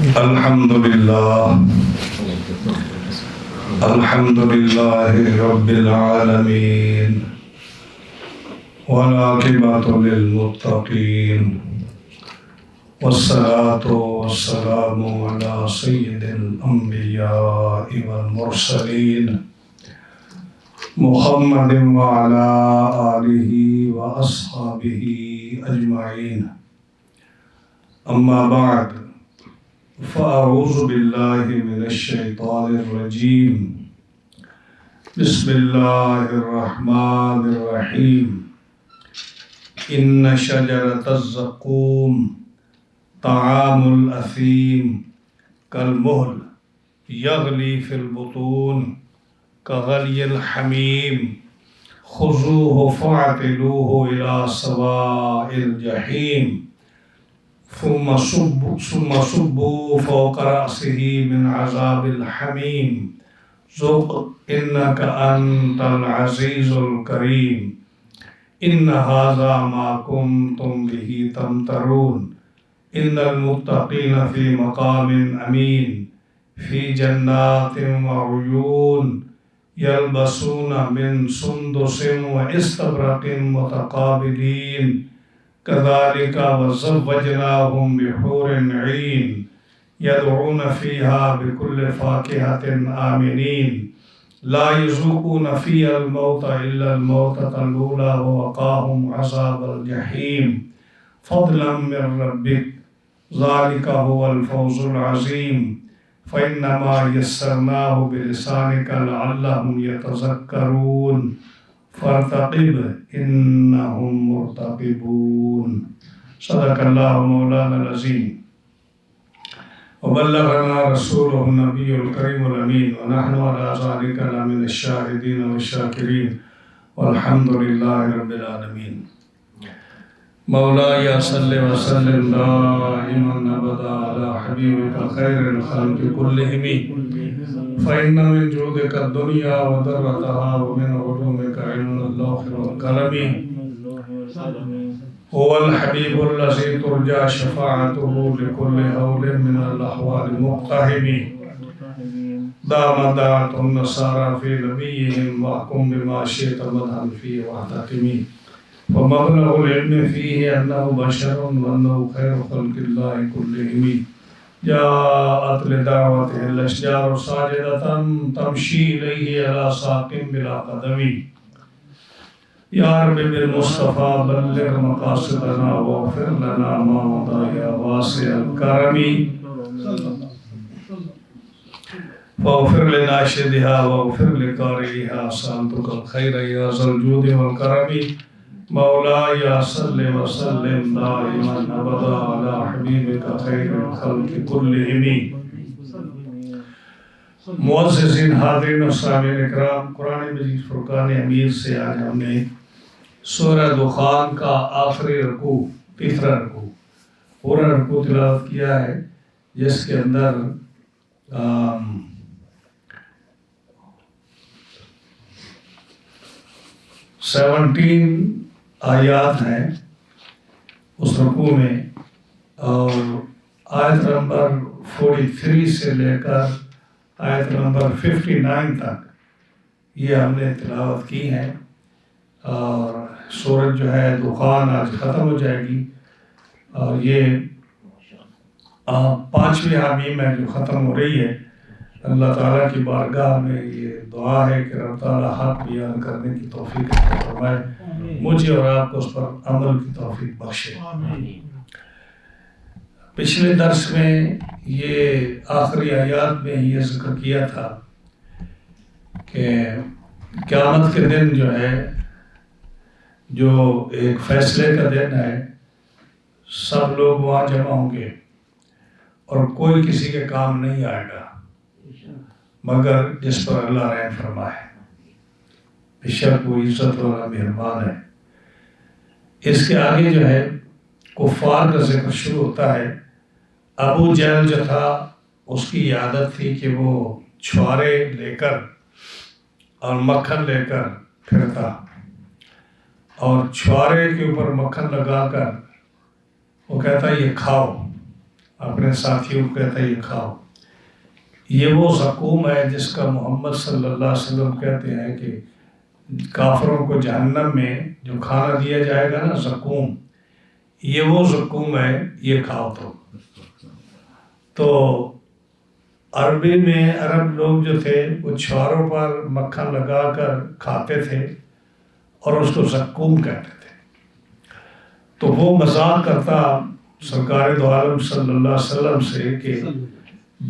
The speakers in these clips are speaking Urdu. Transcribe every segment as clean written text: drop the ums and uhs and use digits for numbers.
الحمد لله رب العالمين والعاقبة للمتقين والصلاة والسلام على سيد الأنبياء والمرسلين محمد وعلى آله وأصحابه أجمعين. أما بعد فأعوذ بالله من الشيطان الرجيم. بسم الله الرحمن الرحيم. إن شجرة الزقوم طعام الأثيم كالمهل يغلي في البطون كغلي الحميم خذوه فاعتلوه إلى سواء الجحيم ثم صبوا فوق رأسه من عذاب الحميم ذق إنك أنت العزيز الكريم. إن هذا ما كنتم به تمترون. إن المتقين في مقام أمين في جنات وعيون يلبسون من سندس واستبرق متقابلين كذلك وزوجناهم بحور عين يدعون فيها بكل فاكهة آمنين لا يذوقون فيها الموت إلا الموتة الأولى ووقاهم عذاب الجحيم فضلا من ربك ذلك هو الفوز العظيم. فإنما يسرناه بلسانك لعلهم يتذكرون فارتقب إنهم مرتقبون. صدق الله مولانا العظيم وبلغنا رسوله النبي الكريم الأمين ونحن على ذلك لمن الشاهدين والشاكرين والحمد لله رب العالمين. مولاي صل وسلم دائما أبدا على حبيبك خير الخلق كلهم فإن من جودك الدنيا وضرتها ومن علومك علم اللوح والقلم. هو الحبيب الذي ترجى شفاعته لكل هول من الأحوال مقتحم. دامت النصارى في نبيهم واحكم بما شئت مدحا فيه واحتكم. ومبلغ العلم فيه أنه بشر وأنه خير خلق الله كلهم. جاءت لدعوته الأشجار ساجدة تمشي إليه على ساق بلا قدم. يا رب بالمصطفى بلغ مقاصدنا واغفر لنا ما مضى يا واسع الكرم. واغفر لناشدها واغفر لقارئها سألتك الخير يا ذا الجود والكرم. مولاي صل وسلم دائما ابدا على حبیبک خیر الخلق کلہم. معززین حاضرین و سامعین اکرام، قرآن مجید فرقان حمید سے آج ہم نے سورہ دخان کا آخری رکوع، تیسرا رکوع، پورا رکوع تلاوت کیا ہے، جس کے اندر 17 آیات ہیں اس رکوع میں، اور آیت نمبر 43 سے لے کر آیت نمبر 59 تک یہ ہم نے تلاوت کی ہے. اور سورت جو ہے دخان آج ختم ہو جائے گی، اور یہ 5ویں حمیم ہے جو ختم ہو رہی ہے. اللہ تعالیٰ کی بارگاہ میں یہ دعا ہے کہ رب تعالیٰ حق بیان کرنے کی توفیق عطا فرمائے، مجھے اور آپ کو اس پر عمل کی توفیق بخشے. پچھلے درس میں یہ آخری آیات میں یہ ذکر کیا تھا کہ قیامت کے دن جو ہے، جو ایک فیصلے کا دن ہے، سب لوگ وہاں جمع ہوں گے اور کوئی کسی کے کام نہیں آئے گا مگر جس پر اللہ رحم فرمائے. بے شک وہ عزت والا مہربان ہے. اس کے آگے جو ہے کفار کا ذکر شروع ہوتا ہے. ابو جہل جو تھا اس کی عادت تھی کہ وہ چھوارے لے کر اور مکھن لے کر پھرتا، اور چھوارے کے اوپر مکھن لگا کر وہ کہتا یہ کھاؤ، اپنے ساتھیوں کو کہتا ہے یہ کھاؤ. یہ وہ زقوم ہے جس کا محمد صلی اللہ علیہ وسلم کہتے ہیں کہ کافروں کو جہنم میں جو کھانا دیا جائے گا نا زقوم، یہ وہ زقوم ہے، یہ کھاؤ. تو عربی میں عرب لوگ جو تھے وہ چھواروں پر مکھن لگا کر کھاتے تھے اور اس کو زقوم کہتے تھے. تو وہ مذاق کرتا سرکار دو عالم صلی اللہ علیہ وسلم سے کہ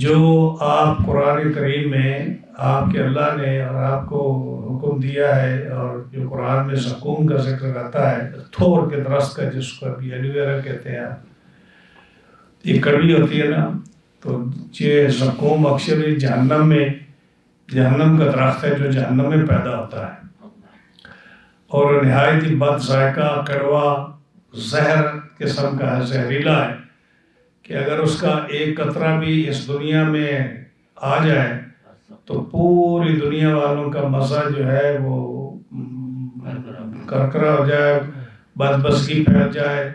جو آپ قرآن کریم میں آپ کے اللہ نے اور آپ کو حکم دیا ہے، اور جو قرآن میں زقوم کا ذکر رہتا ہے، تھور کے درخت کا جس کو ابھی ایلو ویرا کہتے ہیں، یہ کڑوی ہوتی ہے نا، تو یہ زقوم اکثر جہنم کا درخت ہے جو جہنم میں پیدا ہوتا ہے، اور نہایت ہی بد ذائقہ، کڑوا، زہر قسم کا ہے، زہریلا ہے کہ اگر اس کا ایک قطرہ بھی اس دنیا میں آ جائے تو پوری دنیا والوں کا مزہ جو ہے وہ کرکرا ہو جائے، بدبسکی پھیل جائے،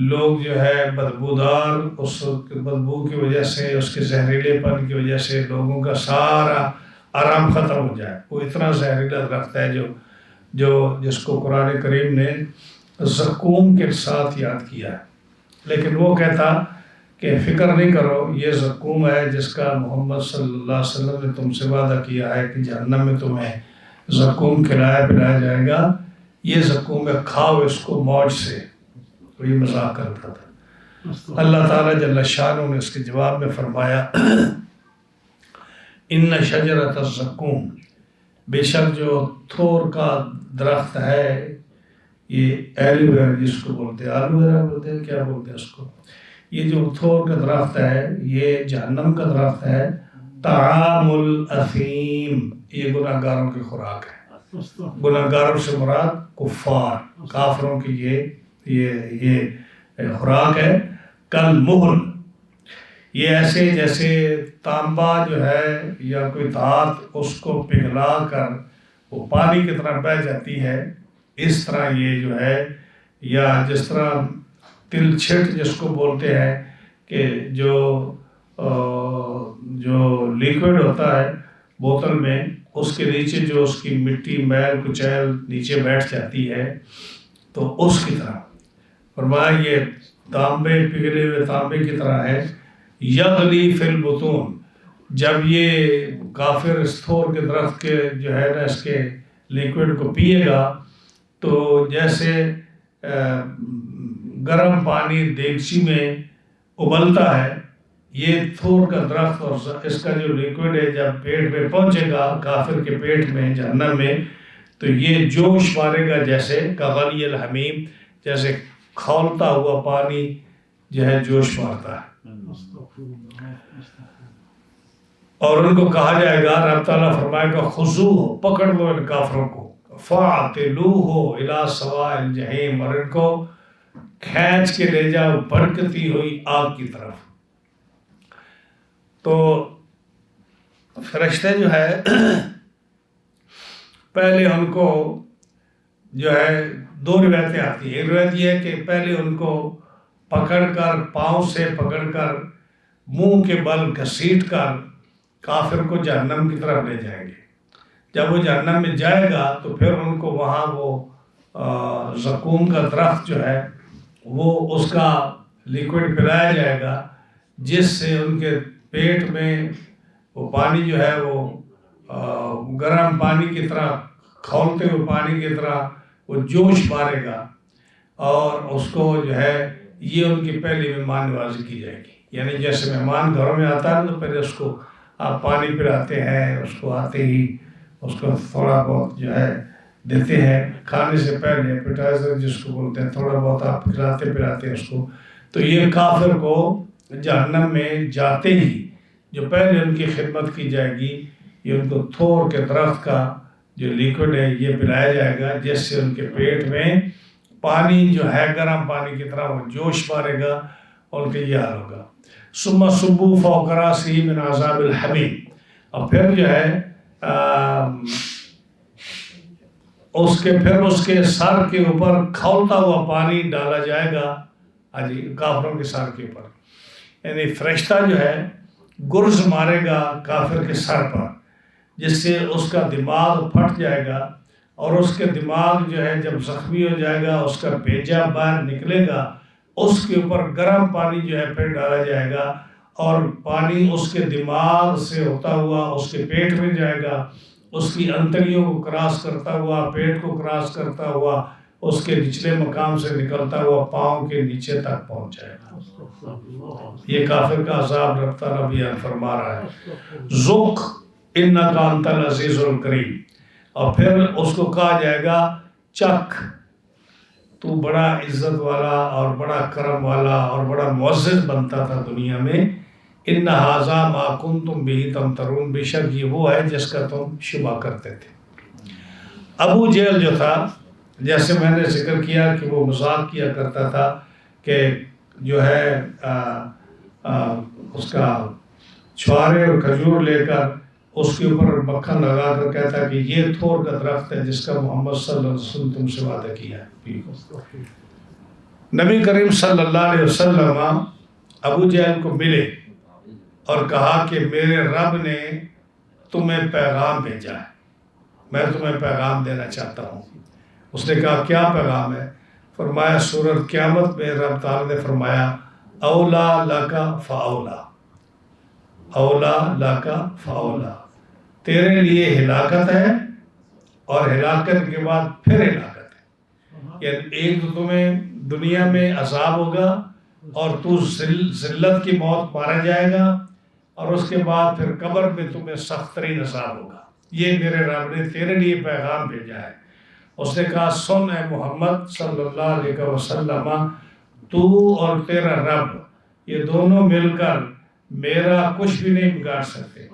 لوگ جو ہے بدبودار، اس بدبو کی وجہ سے، اس کے زہریلے پن کی وجہ سے لوگوں کا سارا آرام ختم ہو جائے. وہ اتنا زہریلا درخت ہے جس کو قرآن کریم نے زقوم کے ساتھ یاد کیا ہے. لیکن وہ کہتا کہ فکر نہیں کرو، یہ زقوم ہے جس کا محمد صلی اللہ علیہ وسلم نے تم سے وعدہ کیا ہے کہ جہنم میں تمہیں زقوم پلایا جائے گا. یہ زقوم ہے، کھاؤ اس کو موج سے. تو یہ مذاق کرتا تھا. اللہ تعالیٰ جل شانہ نے اس کے جواب میں فرمایا ان شجرۃ الزقوم، بے شک جو تھور کا درخت ہے، یہ ایلو ویرا جس کو بولتے ہیں، آلو ویرا بولتے ہیں، کیا بولتے ہیں اس کو، یہ جو تھور کا درخت ہے یہ جہنم کا درخت ہے. طعام الاثیم، یہ گناہ گاروں کی خوراک ہے. گناہ گاروں سے مراد کفار، کافروں کی یہ خوراک ہے. کل مہل، یہ ایسے جیسے تانبا جو ہے یا کوئی دھات اس کو پگھلا کر وہ پانی کی طرح بہہ جاتی ہے، اس طرح یہ جو ہے، یا جس طرح تل چھٹ جس کو بولتے ہیں کہ جو لیکوڈ ہوتا ہے بوتل میں، اس کے نیچے جو اس کی مٹی میل کچیل نیچے بیٹھ جاتی ہے، تو اس کی طرح فرمایا یہ تانبے، پگھلے ہوئے تانبے کی طرح ہے. یغلی فی البطون، جب یہ کافر اس تھور کے درخت کے جو ہے نا اس کے لیکوڈ کو پیے گا تو جیسے گرم پانی دیگچی میں ابلتا ہے، یہ تھور کا درخت اور اس کا جو لیکوڈ ہے جب پیٹ میں پہنچے گا کافر کے پیٹ میں جہنم میں، تو یہ جوش مارے گا جیسے کغلی الحمیم، جیسے کھولتا ہوا پانی جو ہے جوش مارتا ہے. اور ان کو کہا جائے گا، رب تعالیٰ فرمائے گا خذوہ، پکڑ لو ان کافروں کو، فاعتلوہ الی سواء الجحیم، اور ان کو کھینچ کے لے جاؤ بھڑکتی ہوئی آگ کی طرف. تو فرشتے جو ہے پہلے ان کو جو ہے دو روایتیں آتی ہیں. ایک روایت یہ ہے کہ پہلے ان کو پکڑ کر، پاؤں سے پکڑ کر، منہ کے بل گھسیٹ کر کافر کو جہنم کی طرف لے جائیں گے. جب وہ جہنم میں جائے گا تو پھر ان کو وہاں وہ زقوم کا درخت جو ہے وہ اس کا لیکوڈ پلایا جائے گا، جس سے ان کے پیٹ میں وہ پانی جو ہے وہ گرم پانی کی طرح، کھولتے ہوئے پانی کی طرح وہ جوش مارے گا، اور اس کو جو ہے یہ ان کی پہلی مہمان نوازی کی جائے گی. یعنی جیسے مہمان گھروں میں آتا ہے تو پہلے اس کو آپ پانی پلاتے ہیں، اس کو آتے ہی اس کو تھوڑا بہت جو ہے دیتے ہیں، کھانے سے پہلے ایپیٹائزر جس کو بولتے ہیں، تھوڑا بہت آپ کھلاتے پلاتے ہیں اس کو. تو یہ کافر کو جہنم میں جاتے ہی جو پہلے ان کی خدمت کی جائے گی، یہ ان کو تھور کے درخت کا جو لیکوڈ ہے یہ پلایا جائے گا، جس سے ان کے پیٹ میں پانی جو ہے گرم پانی کی طرح وہ جوش مارے گا، اور ان کے یہ حال ہوگا. ثم صبوا فوق رأسه من عذاب الحمیم، اور پھر جو ہے اس کے سر کے اوپر کھولتا ہوا پانی ڈالا جائے گا کافروں کے سر کے اوپر. یعنی فرشتہ جو ہے گرز مارے گا کافر کے سر پر، جس سے اس کا دماغ پھٹ جائے گا، اور اس کے دماغ جو ہے جب زخمی ہو جائے گا، اس کا بھیجا باہر نکلے گا، اس کے اوپر گرم پانی جو ہے پھر ڈالا جائے گا، اور پانی اس کے دماغ سے ہوتا ہوا اس کے پیٹ میں جائے گا، اس کی انتڑیوں کو کراس کرتا ہوا، پیٹ کو کراس کرتا ہوا، اس کے نچلے مقام سے نکلتا ہوا پاؤں کے نیچے تک پہنچ جائے گا۔ یہ کافر کا عذاب رب تعالیٰ بیان فرما رہا ہے، ذُقْ اِنَّکَ أَنْتَ الْعَزِیزُ الْکریم، اور پھر اس کو کہا جائے گا چکھ، تو بڑا عزت والا اور بڑا کرم والا اور بڑا معزز بنتا تھا دنیا میں، اِنَّ هَٰذَا مَا كُنْتُمْ بِهِ تَمْتَرُونَ، بے شک یہ وہ ہے جس کا تم شبہ کرتے تھے۔ ابو جہل جو تھا، جیسے میں نے ذکر کیا کہ وہ مذاق کیا کرتا تھا کہ جو ہے اس کا چھوارے اور کھجور لے کر اس کے اوپر مکھن لگا کر کہتا کہ یہ تھور کا درخت ہے جس کا محمد صلی اللہ علیہ وسلم تم سے وعدہ کیا ہے۔ نبی کریم صلی اللہ علیہ وسلم ابو جہل کو ملے اور کہا کہ میرے رب نے تمہیں پیغام بھیجا ہے، میں تمہیں پیغام دینا چاہتا ہوں۔ اس نے کہا کیا پیغام ہے؟ فرمایا سورۃ قیامت میں رب تعالیٰ نے فرمایا اولا لکا فاولا، اولا لکا فاولا، تیرے لیے ہلاکت ہے اور ہلاکت کے بعد پھر ہلاکت ہے، یعنی ایک تو تمہیں دنیا میں عذاب ہوگا اور تو ذلت کی موت مارا جائے گا، اور اس کے بعد پھر قبر میں تمہیں سخت ترین عذاب ہوگا، یہ میرے رب نے تیرے لیے پیغام بھیجا ہے۔ اس نے کہا سن اے محمد صلی اللہ علیہ وسلم، تو اور تیرا رب یہ دونوں مل کر میرا کچھ بھی نہیں بگاڑ سکتے،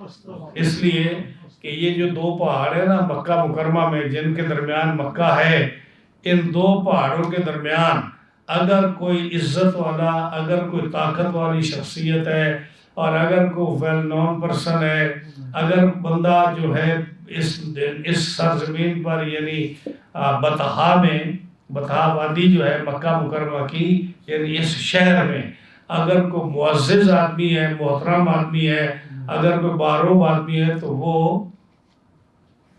اس لیے کہ یہ جو دو پہاڑ ہیں نا مکہ مکرمہ میں، جن کے درمیان مکہ ہے، ان دو پہاڑوں کے درمیان اگر کوئی عزت والا، اگر کوئی طاقت والی شخصیت ہے، اور اگر کوئی ویل نون پرسن ہے، اگر بندہ جو ہے اس سرزمین پر یعنی بطحا میں، بطحا وادی جو ہے مکہ مکرمہ کی، یعنی اس شہر میں اگر کوئی معزز آدمی ہے، محترم آدمی ہے، اگر کوئی باروب آدمی ہے تو وہ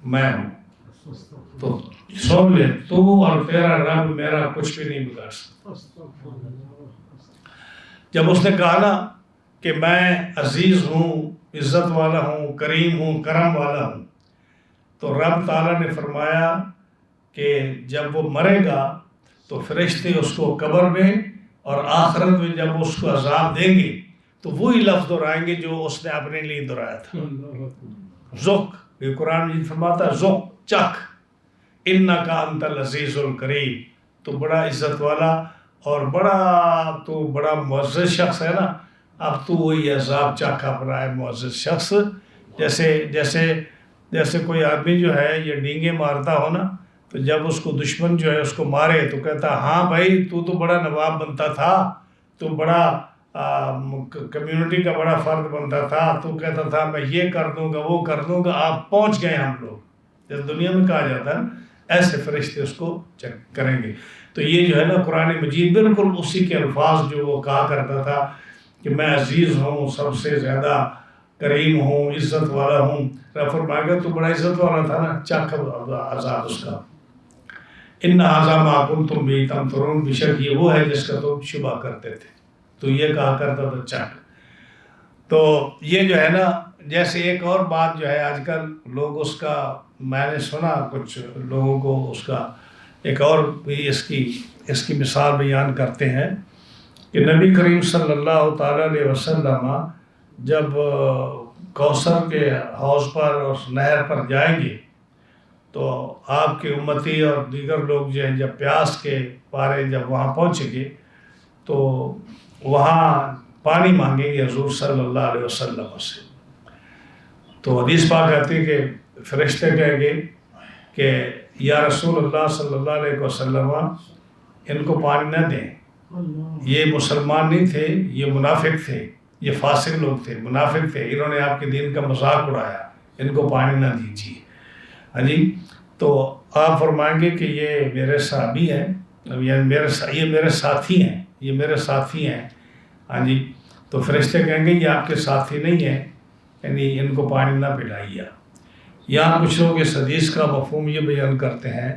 میں ہوں۔ تو سن لے، تو اور تیرا رب میرا کچھ بھی نہیں بگاڑ سکتا۔ جب اس نے کہا نا کہ میں عزیز ہوں، عزت والا ہوں، کریم ہوں، کرم والا ہوں، تو رب تعالیٰ نے فرمایا کہ جب وہ مرے گا تو فرشتے اس کو قبر میں اور آخرت میں جب اس کو عذاب دیں گے تو وہی لفظ دہرائیں گے جو اس نے اپنے لیے دہرایا تھا، ذُقْ، یہ قرآن مجید فرماتا ہے ذُقْ، چکھ، اِنَّکَ أَنْتَ الْعَزِیزُ الْکریم، تو بڑا عزت والا اور بڑا معزز شخص ہے نا، اب تو وہی عذاب چکھ اپنا ہے معزز شخص۔ جیسے کوئی آدمی جو ہے یہ ڈینگے مارتا ہو نا، تو جب اس کو دشمن جو ہے اس کو مارے تو کہتا ہاں بھائی تو بڑا نواب بنتا تھا، تو بڑا کمیونٹی کا بڑا فرد بنتا تھا، تو کہتا تھا میں یہ کر دوں گا وہ کر دوں گا، آپ پہنچ گئے ہم لوگ، جب دنیا میں کہا جاتا ہے ایسے فرشتے اس کو چیک کریں گے۔ تو یہ جو ہے نا قرآن مجید بالکل اسی کے الفاظ جو وہ کہا کرتا تھا کہ میں عزیز ہوں، سب سے زیادہ کریم ہوں، عزت والا ہوں، فرمائے گا تو بڑا عزت والا تھا نا، چکھ عذاب اس کا۔ اِنَّ هَٰذَا مَا كُنْتُمْ بِهِ تَمْتَرُونَ، بے شک یہ وہ ہے جس کا تم شبہ کرتے تھے، تو یہ کہا کرتا تھا چکھ۔ تو یہ جو ہے نا، جیسے ایک اور بات جو ہے آج کل لوگ اس کا، میں نے سنا کچھ لوگوں کو اس کا ایک اور بھی اس کی مثال بیان کرتے ہیں کہ نبی کریم صلی اللہ تعالیٰ علیہ وسلم جب کوثر کے حوض پر اور نہر پر جائیں گے تو آپ کے امتی اور دیگر لوگ جو ہیں جب پیاس کے پارے جب وہاں پہنچیں گے تو وہاں پانی مانگیں گے حضور صلی اللہ علیہ وسلم سے، تو حدیث پاک کہتی ہے کہ فرشتے کہیں گے کہ یا رسول اللہ صلی اللہ علیہ وسلم ان کو پانی نہ دیں، یہ مسلمان نہیں تھے، یہ منافق تھے، یہ فاسق لوگ تھے، منافق تھے، انہوں نے آپ کے دین کا مذاق اڑایا، ان کو پانی نہ دیجیے۔ ہاں جی، تو آپ فرمائیں گے کہ یہ میرے صحابی ہیں، یہ میرے ساتھی ہیں، یہ میرے ساتھی ہیں۔ ہاں جی، تو فرشتے کہیں گے یہ آپ کے ساتھی نہیں ہیں، یعنی ان کو پانی نہ پلائیے۔ یہاں کچھ لوگ اس حدیث کا مفہوم یہ بیان کرتے ہیں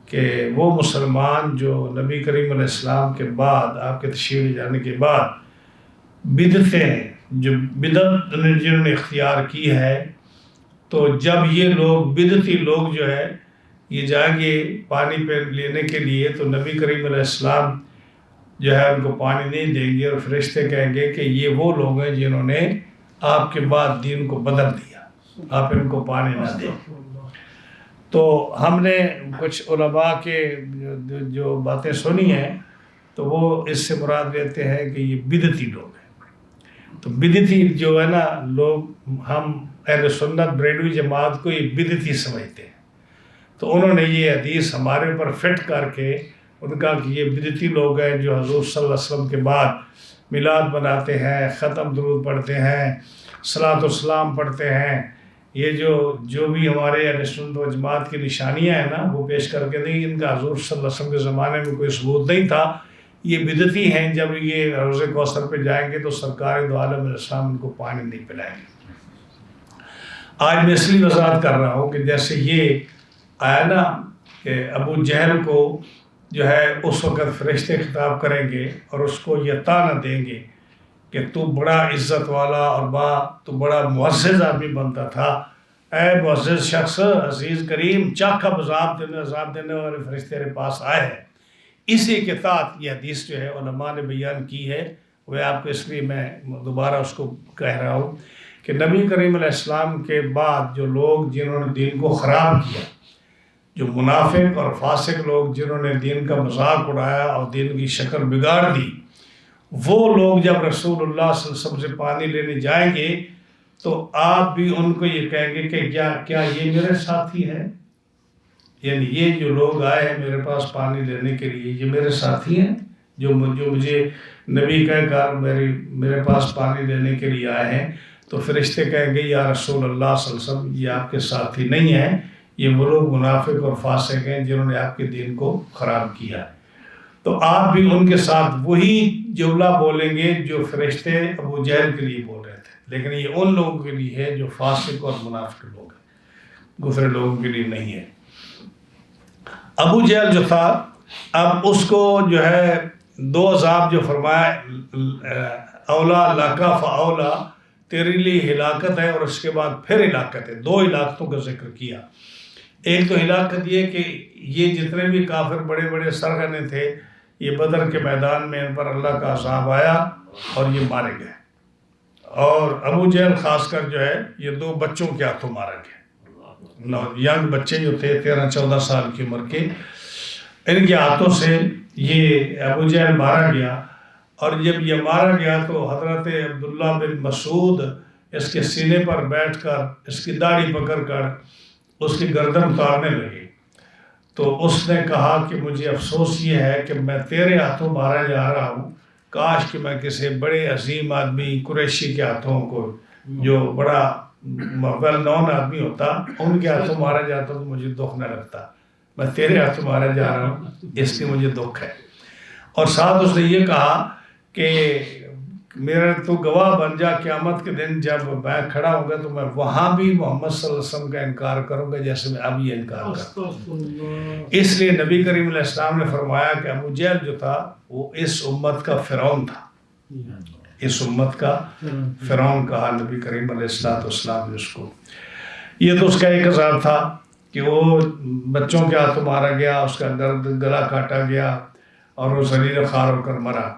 کہ وہ مسلمان جو نبی کریم علیہ السلام کے بعد، آپ کے تشریف لے جانے کے بعد بدعتیں، جو بدعت جنہوں نے اختیار کی ہے، تو جب یہ لوگ بدعتی لوگ جو ہے یہ جائیں گے پانی پہ لینے کے لیے، تو نبی کریم علیہ السلام جو ہے ان کو پانی نہیں دیں گے، اور فرشتے کہیں گے کہ یہ وہ لوگ ہیں جنہوں نے آپ کے بعد دین کو بدل دیا، آپ ان کو پانی نہ دیں۔ تو ہم نے کچھ علماء کے جو باتیں سنی ہیں تو وہ اس سے مراد لیتے ہیں کہ یہ بدعتی لوگ ہیں۔ تو بدعتی جو ہے نا لوگ، ہم اہل سنت بریلوی جماعت کو یہ بدعتی سمجھتے ہیں، تو انہوں نے یہ حدیث ہمارے اوپر فٹ کر کے ان کا کہ یہ بدعتی لوگ ہیں جو حضور صلی اللہ علیہ وسلم کے بعد میلاد مناتے ہیں، ختم درود پڑھتے ہیں، صلاۃ و سلام پڑھتے ہیں، یہ جو بھی ہمارے اہل سنت و جماعت کی نشانیاں ہیں نا وہ پیش کر کے نہیں، ان کا حضور صلی اللہ علیہ وسلم کے زمانے میں کوئی ثبوت نہیں تھا، یہ بدعتی ہیں۔ جب یہ حوض کوثر پہ جائیں گے تو سرکار دو عالم علیہ السلام ان کو پانی نہیں پلائیں گے۔ آج میں اس لیے وضاحت کر رہا ہوں کہ جیسے یہ آیا نا کہ ابو جہل کو جو ہے اس وقت فرشتے خطاب کریں گے اور اس کو یہ طعنہ دیں گے کہ تو بڑا عزت والا اور تو بڑا معزز آدمی بنتا تھا، اے معزز شخص، عزیز کریم، چاک عذاب دینے والے فرشتے تیرے پاس آئے ہیں۔ اسی کے ساتھ یہ حدیث جو ہے علماء نے بیان کی ہے، وہ آپ کو اس لیے میں دوبارہ اس کو کہہ رہا ہوں کہ نبی کریم علیہ السلام کے بعد جو لوگ جنہوں نے دین کو خراب کیا، جو منافق اور فاسق لوگ جنہوں نے دین کا مذاق اڑایا اور دین کی شکل بگاڑ دی، وہ لوگ جب رسول اللہ صلی اللہ علیہ وسلم سے پانی لینے جائیں گے تو آپ بھی ان کو یہ کہیں گے کہ کیا یہ میرے ساتھی ہیں؟ یعنی یہ جو لوگ آئے ہیں میرے پاس پانی لینے کے لیے، یہ میرے ساتھی ہیں جو مجھے نبی کہہ کر میرے پاس پانی لینے کے لیے آئے ہیں؟ تو فرشتے کہیں گے یا رسول اللہ صلی اللہ علیہ وسلم یہ آپ کے ساتھی نہیں ہیں، یہ وہ لوگ منافق اور فاسق ہیں جنہوں نے آپ کے دین کو خراب کیا ہے۔ تو آپ بھی ان کے ساتھ وہی جملہ بولیں گے جو فرشتے ابو جہل کے لیے بول رہے تھے، لیکن یہ ان لوگوں کے لیے ہے جو فاسق اور منافق لوگ ہیں، دوسرے لوگوں کے لیے نہیں ہے۔ ابو جہل جو تھا، اب اس کو جو ہے دو عذاب جو فرمایا، اولا لکا فاولا، تیرے لیے ہلاکت ہے اور اس کے بعد پھر ہلاکت ہے، دو ہلاکتوں کا ذکر کیا۔ ایک تو ہلاکت یہ کہ یہ جتنے بھی کافر بڑے بڑے سرغنے تھے، یہ بدر کے میدان میں ان پر اللہ کا عذاب آیا اور یہ مارے گئے، اور ابو جہل خاص کر جو ہے یہ دو بچوں کے ہاتھوں مارا گیا، ینگ بچے جو تھے 13-14 سال کی عمر کے، ان کے ہاتھوں سے یہ ابو جہل مارا گیا۔ اور جب یہ مارا گیا تو حضرت عبداللہ بن مسعود اس کے سینے پر بیٹھ کر اس کی داڑھی پکڑ کر اس کی گردن اتارنے لگے، تو اس نے کہا کہ مجھے افسوس یہ ہے کہ میں تیرے ہاتھوں مارا جا رہا ہوں، کاش کہ میں کسی بڑے عظیم آدمی قریشی کے ہاتھوں کو، جو بڑا ویل نون آدمی ہوتا، ان کے ہاتھوں مارا جاتا تو مجھے دکھ نہ لگتا، میں تیرے ہاتھوں مارا جا رہا ہوں اس لیے مجھے دکھ ہے۔ اور ساتھ اس نے یہ کہا کہ میرا تو گواہ بن جا قیامت کے دن، جب میں کھڑا ہوں گا تو میں وہاں بھی محمد صلی اللہ علیہ وسلم کا انکار کروں گا جیسے میں اب یہ انکار کرتا ہوں۔ اس لیے نبی کریم علیہ السلام نے فرمایا کہ ابو جہل جو تھا وہ اس امت کا فرعون تھا، اس امت کا فرعون کہا نبی کریم علیہ السلام نے اس کو۔ یہ تو اس کا ایک عذاب تھا کہ وہ بچوں کے ہاتھوں مارا گیا، اس کا گلا کاٹا گیا اور وہ ذلیل خوار ہو کر مرا۔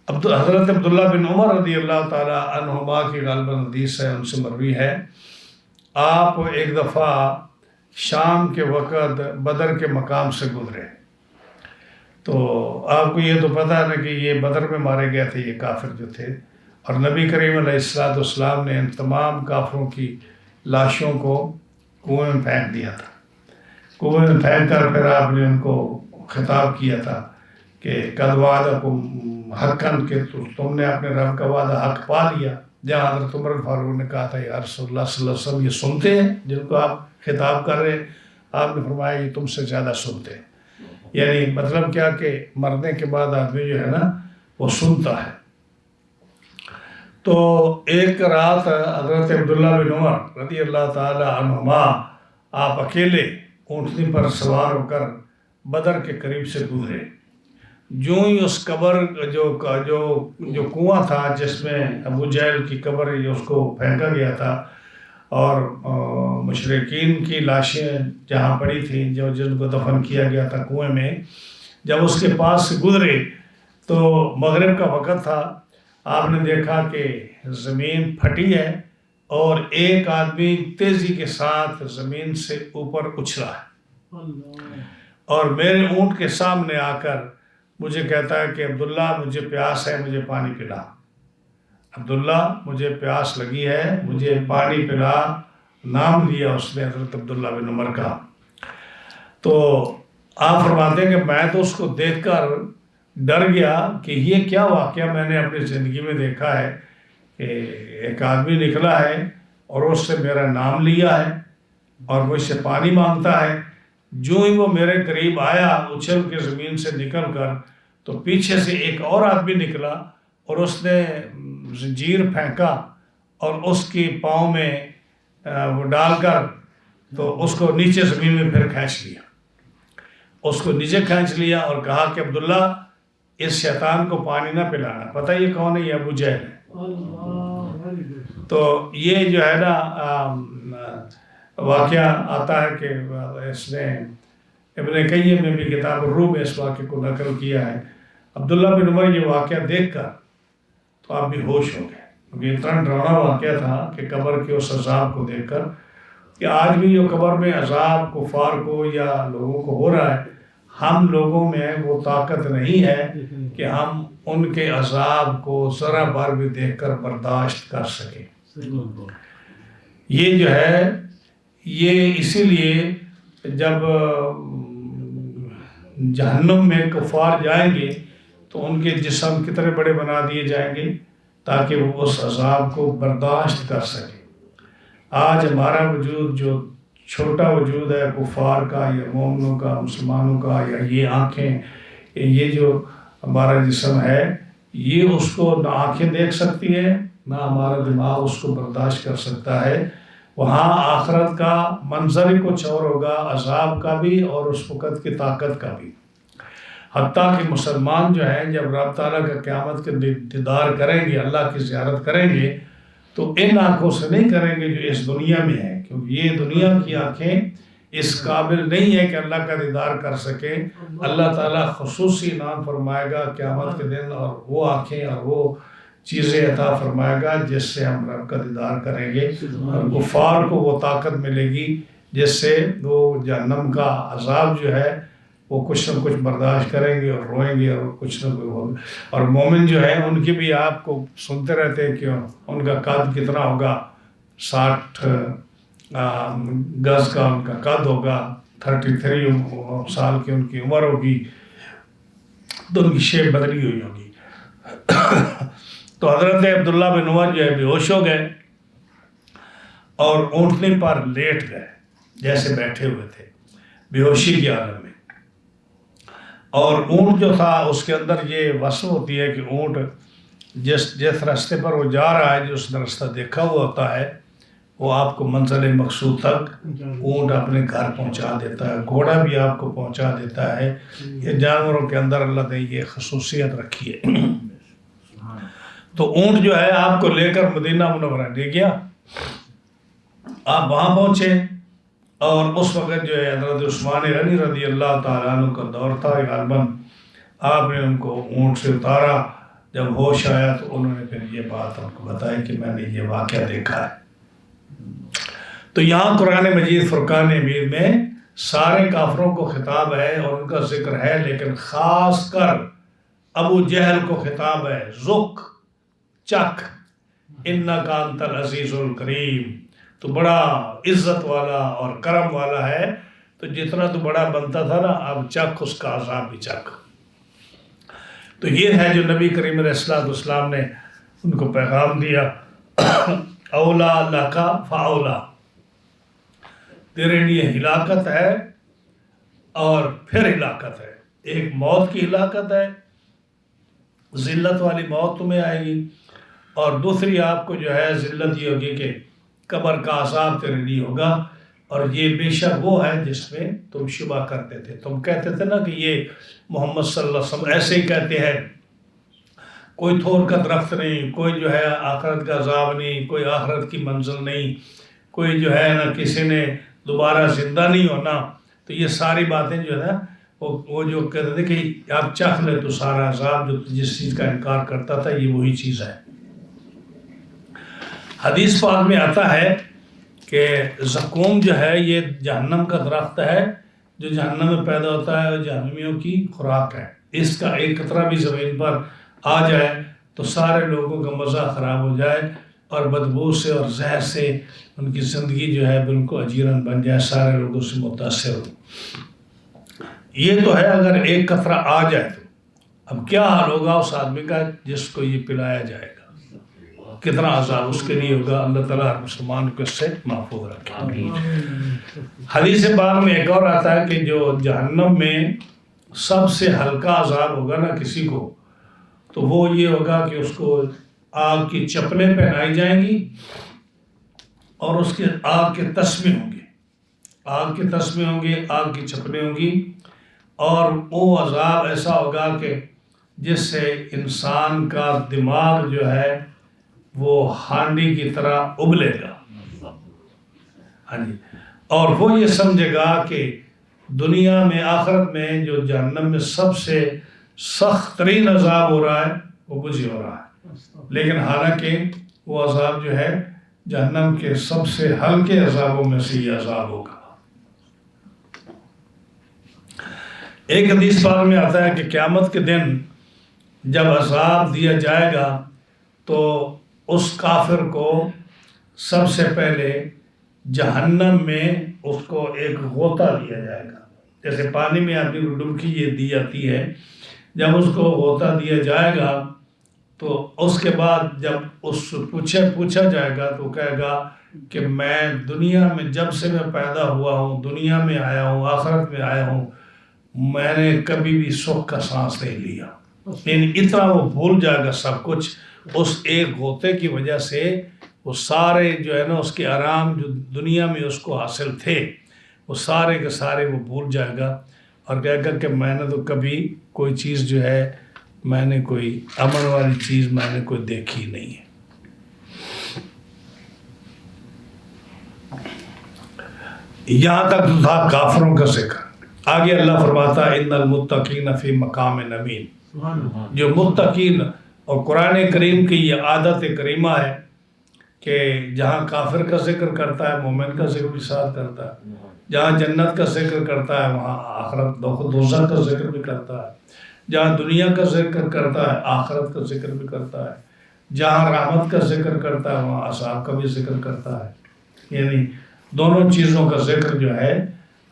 حضرت عبداللہ بن عمر رضی اللہ تعالیٰ عنہما کی غالباً حدیث ہے، ان سے مروی ہے، آپ ایک دفعہ شام کے وقت بدر کے مقام سے گزرے، تو آپ کو یہ تو پتہ ہے نا کہ یہ بدر میں مارے گئے تھے یہ کافر جو تھے، اور نبی کریم علیہ السلام نے ان تمام کافروں کی لاشوں کو کنویں میں پھینک دیا تھا۔ کنویں میں پھینک کر پھر آپ نے ان کو خطاب کیا تھا کہ قد وعدکم حقاً، کہ تم نے اپنے رب کا وعدہ حق پا لیا۔ جہاں حضرت عمر فاروق نے کہا تھا یا رسول اللہ صلی اللہ علیہ وسلم یہ سنتے ہیں جن کو آپ خطاب کر رہے ہیں؟ آپ نے فرمایا یہ تم سے زیادہ سنتے ہیں، یعنی مطلب کیا کہ مرنے کے بعد آدمی جو ہے نا وہ سنتا ہے۔ تو ایک رات حضرت عبداللہ بن عمر رضی اللہ تعالی عنہما آپ اکیلے اونٹنی پر سوار ہو کر بدر کے قریب سے گزرے. جو ہی اس قبر جو کنواں تھا جس میں ابو جہل کی قبر اس کو پھینکا گیا تھا اور مشرکین کی لاشیں جہاں پڑی تھیں جن کو دفن کیا گیا تھا کنویں میں، جب اس کے پاس سے گزرے تو مغرب کا وقت تھا. آپ نے دیکھا کہ زمین پھٹی ہے اور ایک آدمی تیزی کے ساتھ زمین سے اوپر اچھلا ہے اور میرے اونٹ کے سامنے آ کر مجھے کہتا ہے کہ عبداللہ مجھے پیاس ہے، مجھے پانی پلا. عبداللہ مجھے پیاس لگی ہے، مجھے پانی پلا. نام لیا اس نے حضرت عبداللہ بن عمر کا. تو آپ فرماتے ہیں کہ میں تو اس کو دیکھ کر ڈر گیا کہ یہ کیا واقعہ میں نے اپنی زندگی میں دیکھا ہے کہ ایک آدمی نکلا ہے اور اس سے میرا نام لیا ہے اور مجھ سے پانی مانگتا ہے. جو ہی وہ میرے قریب آیا اچھل کے زمین سے نکل کر تو پیچھے سے ایک اور آدمی نکلا اور اس نے زنجیر پھینکا اور اس کی پاؤں میں وہ ڈال کر تو اس کو نیچے زمین میں پھر کھینچ لیا. اس کو نیچے کھینچ لیا اور کہا کہ عبداللہ اس شیطان کو پانی نہ پلانا. پتہ یہ کون ہے؟ یہ ابو جہل ہے. تو یہ جو ہے نا واقعہ آتا ہے کہ اس نے ابن قیم میں بھی کتاب الروح میں اس واقعے کو نقل کیا ہے. عبداللہ بن عمر یہ واقعہ دیکھ کر تو آپ بھی ہوش ہو گئے کیونکہ اتنا ڈراؤنا واقعہ تھا کہ قبر کے اس عذاب کو دیکھ کر کہ آج بھی جو قبر میں عذاب کفار کو یا لوگوں کو ہو رہا ہے، ہم لوگوں میں وہ طاقت نہیں ہے کہ ہم ان کے عذاب کو ذرا بار بھی دیکھ کر برداشت کر سکیں. یہ جو ہے یہ اسی لیے جب جہنم میں کفار جائیں گے تو ان کے جسم کتنے بڑے بنا دیے جائیں گے تاکہ وہ اس عذاب کو برداشت کر سکیں. آج ہمارا وجود جو چھوٹا وجود ہے کفار کا یا مومنوں کا مسلمانوں کا یا یہ آنکھیں، یہ جو ہمارا جسم ہے یہ اس کو نہ آنکھیں دیکھ سکتی ہے نہ ہمارا دماغ اس کو برداشت کر سکتا ہے. وہاں آخرت کا منظر ہی کچھ اور ہوگا، عذاب کا بھی اور اس وقت کی طاقت کا بھی. حتیٰ کہ مسلمان جو ہیں جب رب تعالیٰ کا قیامت کے دیدار کریں گے، اللہ کی زیارت کریں گے تو ان آنکھوں سے نہیں کریں گے جو اس دنیا میں ہیں، کیونکہ یہ دنیا کی آنکھیں اس قابل نہیں ہے کہ اللہ کا دیدار کر سکیں. اللہ تعالیٰ خصوصی انعام فرمائے گا قیامت کے دن اور وہ آنکھیں اور وہ چیزیں عطا فرمائے گا جس سے ہم رب کا دیدار کریں گے. اور کفار کو وہ طاقت ملے گی جس سے وہ جہنم کا عذاب جو ہے وہ کچھ نہ کچھ برداشت کریں گے اور روئیں گے اور کچھ نہ کوئی ہوگا. اور مومن جو ہے ان کی بھی آپ کو سنتے رہتے ہیں کہ ان کا قد کتنا ہوگا، 60 گز کا ان کا قد ہوگا، 33 سال کی ان کی عمر ہوگی، تو ان کی شیپ بدلی ہوئی ہوگی. تو حضرت عبداللہ بن عمر جو ہے بے ہوش ہو گئے اور اونٹنی پر لیٹ گئے جیسے بیٹھے ہوئے تھے بے ہوشی کی عالم میں. اور اونٹ جو تھا اس کے اندر یہ وصف ہوتی ہے کہ اونٹ جس راستے پر وہ جا رہا ہے، جو اس نے راستہ دیکھا ہوا ہوتا ہے، وہ آپ کو منزل مقصود تک اونٹ اپنے گھر پہنچا دیتا ہے. گھوڑا بھی آپ کو پہنچا دیتا ہے. یہ جانوروں کے اندر اللہ نے یہ خصوصیت رکھی ہے. تو اونٹ جو ہے آپ کو لے کر مدینہ منورہ لے گیا. آپ وہاں پہنچے اور اس وقت جو ہے حضرت عثمان غنی رضی اللہ تعالیٰ عنہ کا دور تھا. غالباً آپ نے ان کو اونٹ سے اتارا. جب ہوش آیا تو انہوں نے پھر یہ بات ان کو بتائی کہ میں نے یہ واقعہ دیکھا ہے. تو یہاں قرآن مجید فرقان حمید میں سارے کافروں کو خطاب ہے اور ان کا ذکر ہے، لیکن خاص کر ابو جہل کو خطاب ہے. ذق، چکھ، انک انت العزیز الکریم، تو بڑا عزت والا اور کرم والا ہے، تو جتنا تو بڑا بنتا تھا نا اب چکھ اس کا عذاب بھی چکھ. تو یہ ہے جو نبی کریم علیہ السلام نے ان کو پیغام دیا. اولا لکا فاولا، تیرے لیے ہلاکت ہے اور پھر ہلاکت ہے. ایک موت کی ہلاکت ہے، ذلت والی موت تمہیں آئے گی، اور دوسری آپ کو جو ہے ذلت یہ ہوگی کہ قبر کا عذاب تیرے لیے ہوگا، اور یہ بے شک وہ ہے جس میں تم شبہ کرتے تھے. تم کہتے تھے نا کہ یہ محمد صلی اللہ علیہ وسلم ایسے ہی کہتے ہیں، کوئی تھور کا درخت نہیں، کوئی جو ہے آخرت کا عذاب نہیں، کوئی آخرت کی منزل نہیں، کوئی جو ہے نا کسی نے دوبارہ زندہ نہیں ہونا. تو یہ ساری باتیں جو ہے نا وہ جو کہتے تھے کہ آپ چکھ لے تو سارا عذاب، جو جس چیز کا انکار کرتا تھا یہ وہی چیز ہے. حدیث پاک میں آتا ہے کہ زقوم جو ہے یہ جہنم کا درخت ہے جو جہنم میں پیدا ہوتا ہے اور جہنمیوں کی خوراک ہے. اس کا ایک قطرہ بھی زمین پر آ جائے تو سارے لوگوں کا مزہ خراب ہو جائے اور بدبو سے اور زہر سے ان کی زندگی جو ہے بالکل اجیرن بن جائے، سارے لوگوں سے متاثر ہو. یہ تو ہے اگر ایک قطرہ آ جائے تو اب کیا حال ہوگا اس آدمی کا جس کو یہ پلایا جائے گا، کتنا عذاب اس کے لیے ہوگا. اللہ تعالیٰ ہر مسلمان کو اس سے محفوظ رکھے. حدیث پاک میں ایک اور آتا ہے کہ جو جہنم میں سب سے ہلکا عذاب ہوگا نا کسی کو، تو وہ یہ ہوگا کہ اس کو آگ کی چپلیں پہنائی جائیں گی اور اس کے آگ کے تسمے ہوں گے، آگ کے تسمے ہوں گے، آگ کی چپلیں ہوں گی، اور وہ عذاب ایسا ہوگا کہ جس سے انسان کا دماغ جو ہے وہ ہانڈی کی طرح ابلے گا. ہاں جی، اور وہ یہ سمجھے گا کہ دنیا میں آخرت میں جو جہنم میں سب سے سخت ترین عذاب ہو رہا ہے وہ مجھے ہو رہا ہے، لیکن حالانکہ وہ عذاب جو ہے جہنم کے سب سے ہلکے عذابوں میں سے یہ عذاب ہوگا. ایک حدیث پاک میں آتا ہے کہ قیامت کے دن جب عذاب دیا جائے گا تو اس کافر کو سب سے پہلے جہنم میں اس کو ایک غوطہ دیا جائے گا. جیسے پانی میں آدمی کو ڈبکی یہ دی جاتی ہے، جب اس کو غوطہ دیا جائے گا تو اس کے بعد جب اس پوچھا جائے گا تو کہے گا کہ میں دنیا میں جب سے میں پیدا ہوا ہوں، دنیا میں آیا ہوں، آخرت میں آیا ہوں، میں نے کبھی بھی سکھ کا سانس نہیں لیا. یعنی اتنا وہ بھول جائے گا سب کچھ اس ایک غوطے کی وجہ سے. وہ سارے جو ہے نا اس کے آرام جو دنیا میں اس کو حاصل تھے وہ سارے کے سارے وہ بھول جائے گا اور کہے گا کہ میں نے تو کبھی کوئی چیز جو ہے میں نے کوئی امن والی چیز میں نے کوئی دیکھی نہیں ہے. یہاں تک تھا کافروں کا ذکر. آگے اللہ فرماتا ہے ان المتقین فی مقام امین. جو متقین، اور قرآن کریم کی یہ عادت کریمہ ہے کہ جہاں کافر کا ذکر کرتا ہے مومن کا ذکر بھی ساتھ کرتا ہے، جہاں جنت کا ذکر کرتا ہے وہاں آخرت دوزخ کا ذکر بھی کرتا ہے، جہاں دنیا کا ذکر کرتا ہے آخرت کا ذکر بھی کرتا ہے، جہاں رحمت کا ذکر کرتا ہے وہاں عذاب کا بھی ذکر کرتا ہے. یعنی دونوں چیزوں کا ذکر جو ہے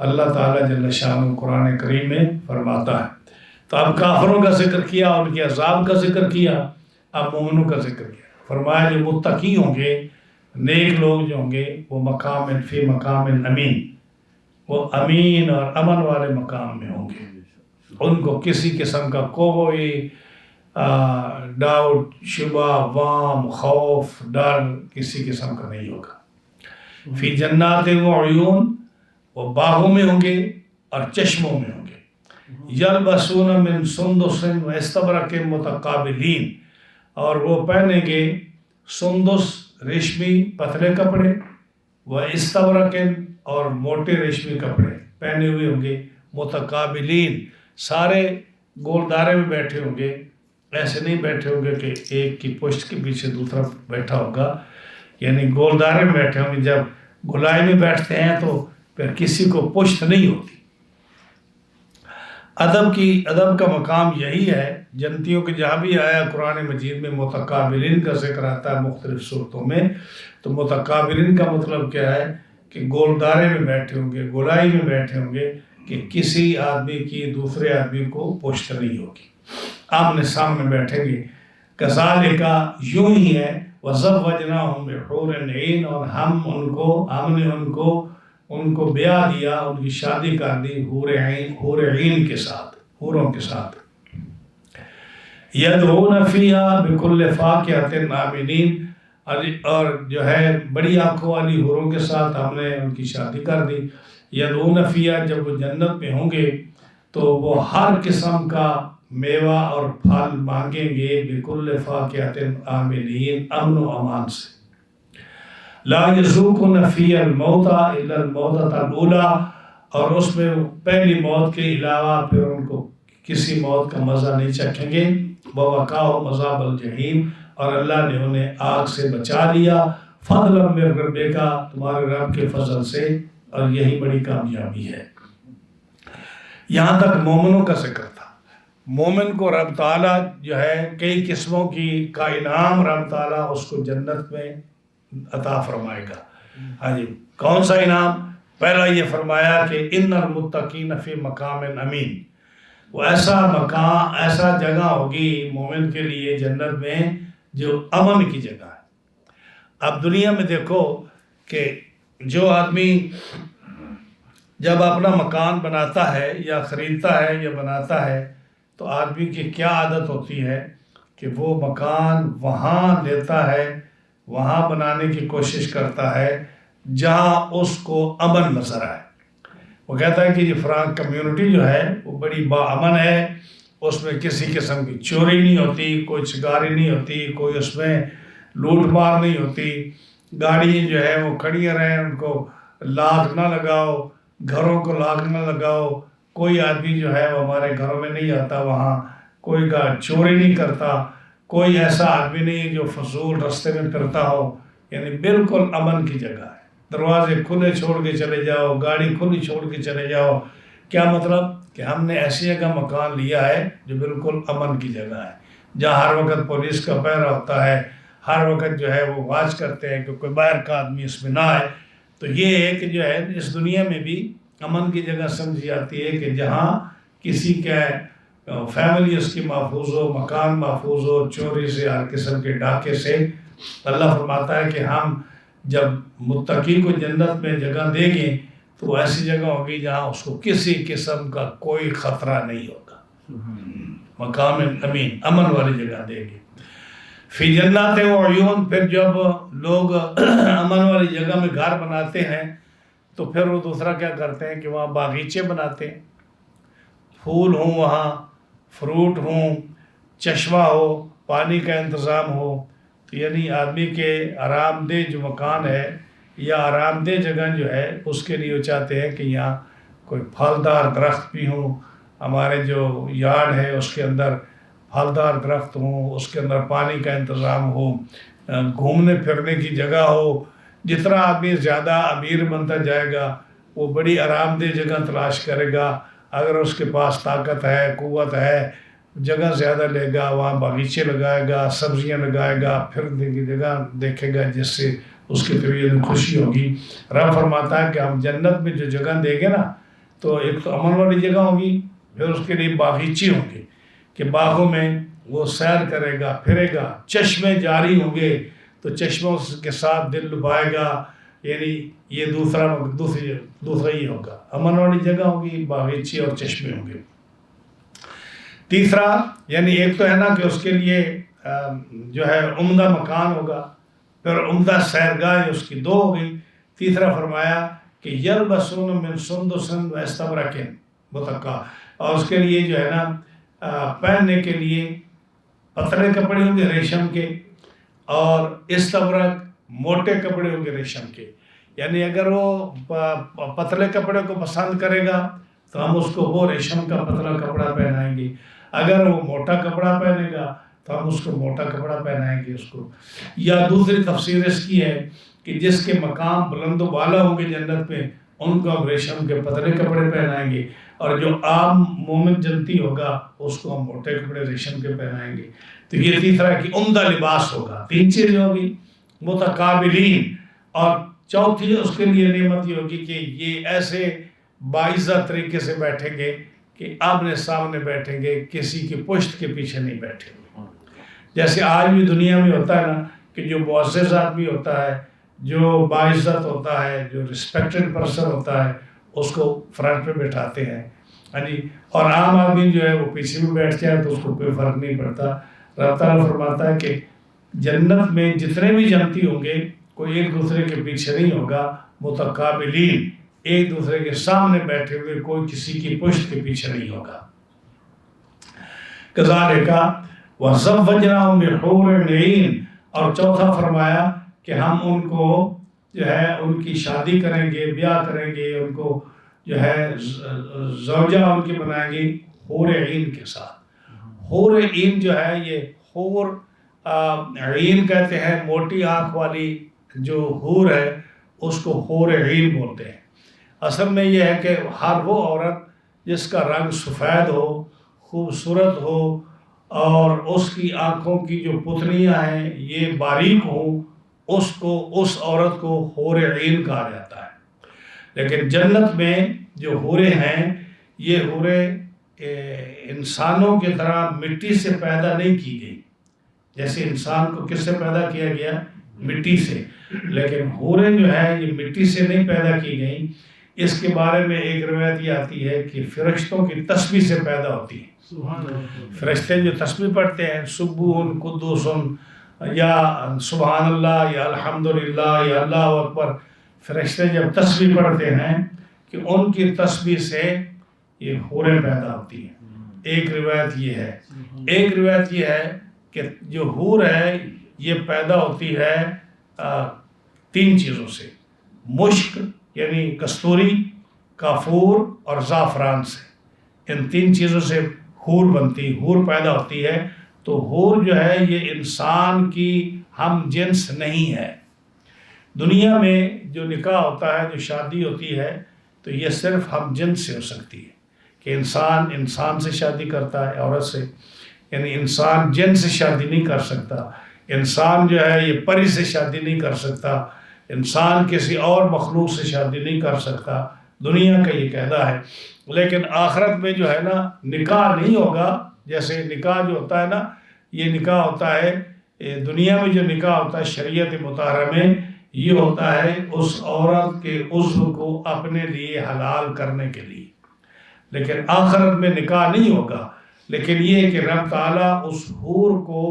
اللہ تعالیٰ جل شانہ قرآن کریم میں فرماتا ہے. تو اب کافروں کا ذکر کیا، ان کے عذاب کا ذکر کیا، اب مومنوں کا ذکر کیا. فرمایا جو متقی ہوں گے، نیک لوگ جو ہوں گے، وہ مقام فی مقام امین، وہ امین اور امن والے مقام میں ہوں گے. ان کو کسی قسم کا کوئی ڈاؤٹ، شبہ، وام، خوف، ڈر کسی قسم کا نہیں ہوگا. فی جنات و عیون، وہ باغوں میں ہوں گے اور چشموں میں ہوں گے. یلبسون من سندس و استبرق متقابلین، اور وہ پہنیں گے سندس ریشمی پتلے کپڑے، و استبرق اور موٹے ریشمی کپڑے پہنے ہوئے ہوں گے. متقابلین، سارے گولدارے میں بیٹھے ہوں گے، ایسے نہیں بیٹھے ہوں گے کہ ایک کی پشت کے پیچھے دوسرا بیٹھا ہوگا، یعنی گولدارے میں بیٹھے ہوں گے. جب گولائی میں بیٹھتے ہیں تو پھر کسی کو پشت نہیں ہوتی. ادب کا مقام یہی ہے. جنتیوں کے جہاں بھی آیا قرآن مجید میں متقابلین کا ذکر آتا ہے مختلف صورتوں میں، تو متقابلین کا مطلب کیا ہے کہ گولدارے میں بیٹھے ہوں گے، گولائی میں بیٹھے ہوں گے کہ کسی آدمی کی دوسرے آدمی کو پشت نہیں ہوگی، آمنے سامنے بیٹھیں گے. کذالک، یوں ہی ہے، وزوجناہم بحور عین، اور ہم نے ان کو بیاہ دیا، ان کی شادی کر دی حور عین کے ساتھ، حوروں کے ساتھ. یدعون فیہا بکل فاکہۃ آمنین، اور جو ہے بڑی آنکھوں والی حوروں کے ساتھ ہم نے ان کی شادی کر دی۔ یدعون فیہا، جب وہ جنت میں ہوں گے تو وہ ہر قسم کا میوہ اور پھل مانگیں گے، بکل فاکہۃ آمنین، امن و امان سے۔ لا یذوقون فیہا الموت الا الموتۃ الاولیٰ، اور اس میں پہلی موت کے علاوہ پھر ان کو کسی موت کا مزہ نہیں چکھیں گے۔ وَوَقَاهُمْ عَذَابَ الْجَحِيمِ، اور اللہ نے انہیں آگ سے بچا لیا، فضلا من ربک، تمہارے رب کے فضل سے، اور یہی بڑی کامیابی ہے۔ یہاں تک مومنوں کا ذکر تھا۔ مومن کو رب تعالیٰ جو ہے کئی قسموں کا انعام رب تعالیٰ اس کو جنت میں عطا فرمائے گا۔ ہاں جی، کون سا انعام؟ پہلا یہ فرمایا کہ ان المتقین فی مقام امین، وہ ایسا مکان، ایسا جگہ ہوگی مومن کے لیے جنت میں جو امن کی جگہ ہے۔ اب دنیا میں دیکھو کہ جو آدمی جب اپنا مکان بناتا ہے یا خریدتا ہے یا بناتا ہے تو آدمی کی کیا عادت ہوتی ہے کہ وہ مکان وہاں لیتا ہے، وہاں بنانے کی کوشش کرتا ہے جہاں اس کو امن نظر آئے۔ وہ کہتا ہے کہ یہ فلاں کمیونٹی جو ہے وہ بڑی باامن ہے، اس میں کسی قسم کی چوری نہیں ہوتی، کوئی چکاری نہیں ہوتی، کوئی اس میں لوٹ مار نہیں ہوتی، گاڑی جو ہے وہ کھڑی رہیں، ان کو لاک نہ لگاؤ، گھروں کو لاک نہ لگاؤ، کوئی آدمی جو ہے وہ ہمارے گھروں میں نہیں آتا، وہاں کوئی چوری نہیں کرتا، کوئی ایسا آدمی نہیں جو فضول رستے میں پھرتا ہو، یعنی بالکل امن کی جگہ ہے۔ دروازے کھلے چھوڑ کے چلے جاؤ، گاڑی کھلی چھوڑ کے چلے جاؤ۔ کیا مطلب؟ کہ ہم نے ایسی جگہ مکان لیا ہے جو بالکل امن کی جگہ ہے، جہاں ہر وقت پولیس کا پہرا ہوتا ہے، ہر وقت جو ہے وہ واچ کرتے ہیں کہ کوئی باہر کا آدمی اس میں نہ آئے۔ تو یہ ہے کہ جو ہے اس دنیا میں بھی امن کی جگہ سمجھی جاتی ہے کہ جہاں کسی کا فیملی اس کی محفوظ ہو، مکان محفوظ ہو، چوری سے، ہر قسم کے ڈاکے سے۔ اللہ فرماتا ہے کہ ہم جب متقی کو جنت میں جگہ دیں گے تو وہ ایسی جگہ ہوگی جہاں اس کو کسی قسم کا کوئی خطرہ نہیں ہوگا، مقام امین، امن والی جگہ دیں گے۔ فی جنات و عیون، پھر جب لوگ امن والی جگہ میں گھر بناتے ہیں تو پھر وہ دوسرا کیا کرتے ہیں کہ وہاں باغیچے بناتے ہیں، پھول ہوں، وہاں فروٹ ہوں، چشمہ ہو، پانی کا انتظام ہو۔ یعنی آدمی کے آرام دہ جو مکان ہے یا آرام دہ جگہ جو ہے اس کے لیے وہ چاہتے ہیں کہ یہاں کوئی پھلدار درخت بھی ہوں، ہمارے جو یارڈ ہے اس کے اندر پھلدار درخت ہوں، اس کے اندر پانی کا انتظام ہو، گھومنے پھرنے کی جگہ ہو۔ جتنا آدمی زیادہ امیر بنتا جائے گا وہ بڑی آرام دہ جگہ تلاش کرے گا، اگر اس کے پاس طاقت ہے، قوت ہے، جگہ زیادہ لے گا، وہاں باغیچے لگائے گا، سبزیاں لگائے گا، پھرنے کی جگہ دیکھے گا جس سے اس کی طبیعت میں خوشی ہوگی۔ رب فرماتا ہے کہ ہم جنت میں جو جگہ دیں گے نا تو ایک تو امن والی جگہ ہوگی، پھر اس کے لیے باغیچے ہوں گے کہ باغوں میں وہ سیر کرے گا، پھرے گا، چشمے جاری ہوں گے تو چشموں کے ساتھ دل لبھائے گا، یعنی یہ دوسرا ہی ہوگا، امن والی جگہ ہوگی، باغیچے اور چشمے ہوں گے۔ تیسرا، یعنی ایک تو ہے نا کہ اس کے لیے جو ہے عمدہ مکان ہوگا، پھر عمدہ سیرگاہ اس کی دو ہو گئی۔ تیسرا فرمایا کہ یلبسون من سندس و استبرق متقا، اور اس کے لیے جو ہے نا پہننے کے لیے پتلے کپڑے ہوں گے ریشم کے، اور استبرق موٹے کپڑے ہوں گے ریشم کے۔ یعنی اگر وہ پتلے کپڑے کو پسند کرے گا تو ہم اس کو وہ ریشم کا پتلا کپڑا پہنائیں گے، اگر وہ موٹا کپڑا پہنے گا تو ہم اس کو موٹا کپڑا پہنائیں گے اس کو۔ یا دوسری تفسیر اس کی ہے کہ جس کے مقام بلند و بالا ہوں گے جنت میں ان کو ہم ریشم کے پتلے کپڑے پہنائیں گے، اور جو عام مومن جنتی ہوگا اس کو ہم موٹے کپڑے ریشم کے پہنائیں گے۔ تو یہ تیسرا کہ عمدہ لباس ہوگا، تین چیزیں ہوگی، متقابلین، اور چوتھی اس کے لیے نعمت یہ ہوگی کہ یہ ایسے باعزت طریقے سے بیٹھیں گے کہ آمنے سامنے بیٹھیں گے، کسی کی پشت کے پیچھے نہیں بیٹھیں گے۔ جیسے آج بھی دنیا میں ہوتا ہے نا کہ جو معزز آدمی ہوتا ہے، جو باعزت ہوتا ہے، جو رسپیکٹڈ پرسن ہوتا ہے، اس کو فرنٹ پہ بٹھاتے ہیں، جی، اور عام آدمی جو ہے وہ پیچھے بھی بیٹھ جائے تو اس کو کوئی فرق نہیں پڑتا۔ رب تعالیٰ فرماتا ہے کہ جنت میں جتنے بھی جنتی ہوں گے کوئی ایک دوسرے کے پیچھے نہیں ہوگا، متقابلین، ایک دوسرے کے سامنے بیٹھے ہوئے، کوئی کسی کی پشت کے پیچھے نہیں ہوگا۔ کذالک وزوجناہم بحور عین، اور چوتھا فرمایا کہ ہم ان کو جو ہے ان کی شادی کریں گے، بیاہ کریں گے، ان کو جو ہے زوجہ ان کی بنائیں گے حور عین کے ساتھ۔ حور عین جو ہے یہ حور عین کہتے ہیں، موٹی آنکھ والی جو حور ہے اس کو حور عین بولتے ہیں۔ اصل میں یہ ہے کہ ہر وہ عورت جس کا رنگ سفید ہو، خوبصورت ہو، اور اس کی آنکھوں کی جو پتلیاں ہیں یہ باریک ہوں، اس عورت کو حور عین کہا جاتا ہے۔ لیکن جنت میں جو حوریں ہیں یہ حوریں انسانوں کی طرح مٹی سے پیدا نہیں کی گئی، جیسے انسان کو کس سے پیدا کیا گیا؟ مٹی سے، لیکن حوریں جو ہیں یہ مٹی سے نہیں پیدا کی گئیں۔ اس کے بارے میں ایک روایت یہ آتی ہے کہ فرشتوں کی تسبیح سے پیدا ہوتی ہیں۔ فرشتے جو تسبیح پڑھتے ہیں، سبوحن قدوسن، یا سبحان اللہ، یا الحمدللہ، یا اللہ اکبر، فرشتے جب تسبیح پڑھتے ہیں کہ ان کی تسبیح سے یہ حوریں پیدا ہوتی ہیں۔ ایک روایت یہ ہے۔ ایک روایت یہ ہے کہ جو حور ہے یہ پیدا ہوتی ہے 3 چیزوں سے، مشک یعنی کستوری، کافور اور زعفران سے۔ ان 3 چیزوں سے حور بنتی، حور پیدا ہوتی ہے۔ تو حور جو ہے یہ انسان کی ہم جنس نہیں ہے۔ دنیا میں جو نکاح ہوتا ہے، جو شادی ہوتی ہے، تو یہ صرف ہم جنس سے ہو سکتی ہے کہ انسان سے شادی کرتا ہے، عورت سے، یعنی انسان جن سے شادی نہیں کر سکتا، انسان جو ہے یہ پری سے شادی نہیں کر سکتا، انسان کسی اور مخلوق سے شادی نہیں کر سکتا، دنیا کا یہ قاعدہ ہے۔ لیکن آخرت میں جو ہے نا نکاح نہیں ہوگا۔ جیسے نکاح جو ہوتا ہے نا، یہ نکاح ہوتا ہے دنیا میں جو نکاح ہوتا ہے شریعت مطہرہ میں، یہ ہوتا ہے اس عورت کے عضو کو اپنے لیے حلال کرنے کے لیے۔ لیکن آخرت میں نکاح نہیں ہوگا، لیکن یہ کہ رب تعالیٰ اس حور کو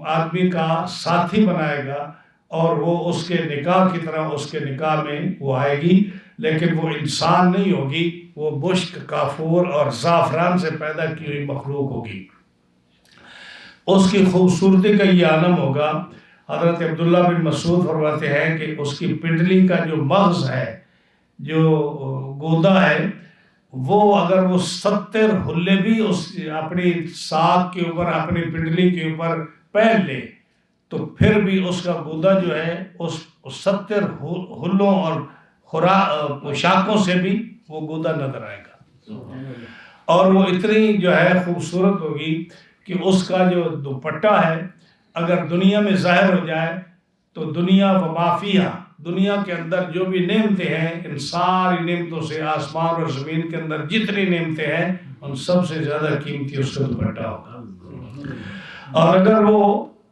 آدمی کا ساتھی بنائے گا اور وہ اس کے نکاح کی طرح اس کے نکاح میں وہ آئے گی، لیکن وہ انسان نہیں ہوگی، وہ مشک، کافور اور زعفران سے پیدا کی ہوئی مخلوق ہوگی۔ اس کی خوبصورتی کا یہ عالم ہوگا۔ حضرت عبداللہ بن مسعود فرماتے ہیں کہ اس کی پنڈلی کا جو مغز ہے، جو گودا ہے، وہ اگر وہ 70 حلے بھی اس اپنی ساق کے اوپر، اپنی پنڈلی کے اوپر پہن لے تو پھر بھی اس کا گودا جو ہے اس 70 حلوں اور پوشاکوں سے بھی وہ گودا نظر آئے گا، اور وہ اتنی جو ہے خوبصورت ہوگی کہ اس کا جو دوپٹہ ہے اگر دنیا میں ظاہر ہو جائے تو دنیا و ما فیہا، دنیا کے اندر جو بھی نعمتیں ہیں، ان ساری نعمتوں سے، آسمان اور زمین کے اندر جتنی نعمتیں ہیں، ان سب سے زیادہ قیمتی اس کا دوپٹہ ہوگا۔ اور اگر وہ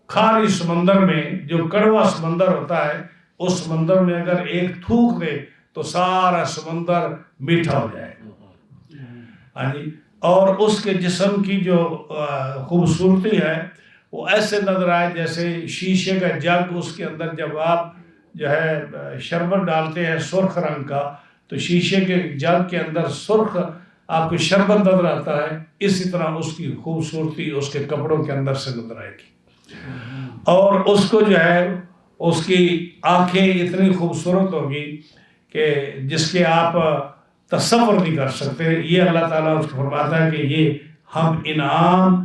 کھاری سمندر میں، جو کڑوا سمندر ہوتا ہے، اس سمندر میں اگر ایک تھوک دے تو سارا سمندر میٹھا ہو جائے گا، اور اس کے جسم کی جو خوبصورتی ہے وہ ایسے نظر آئے جیسے شیشے کا جگ، اس کے اندر جب آپ جو ہے شربت ڈالتے ہیں سرخ رنگ کا، تو شیشے کے جگ کے اندر سرخ آپ کو شربت نظر آتا ہے، اسی طرح اس کی خوبصورتی اس کے کپڑوں کے اندر سے نظر آئے گی۔ اور اس کو جو ہے اس کی آنکھیں اتنی خوبصورت ہوگی کہ جس کے آپ تصور نہیں کر سکتے۔ یہ اللہ تعالیٰ اس کو فرماتا ہے کہ یہ ہم انعام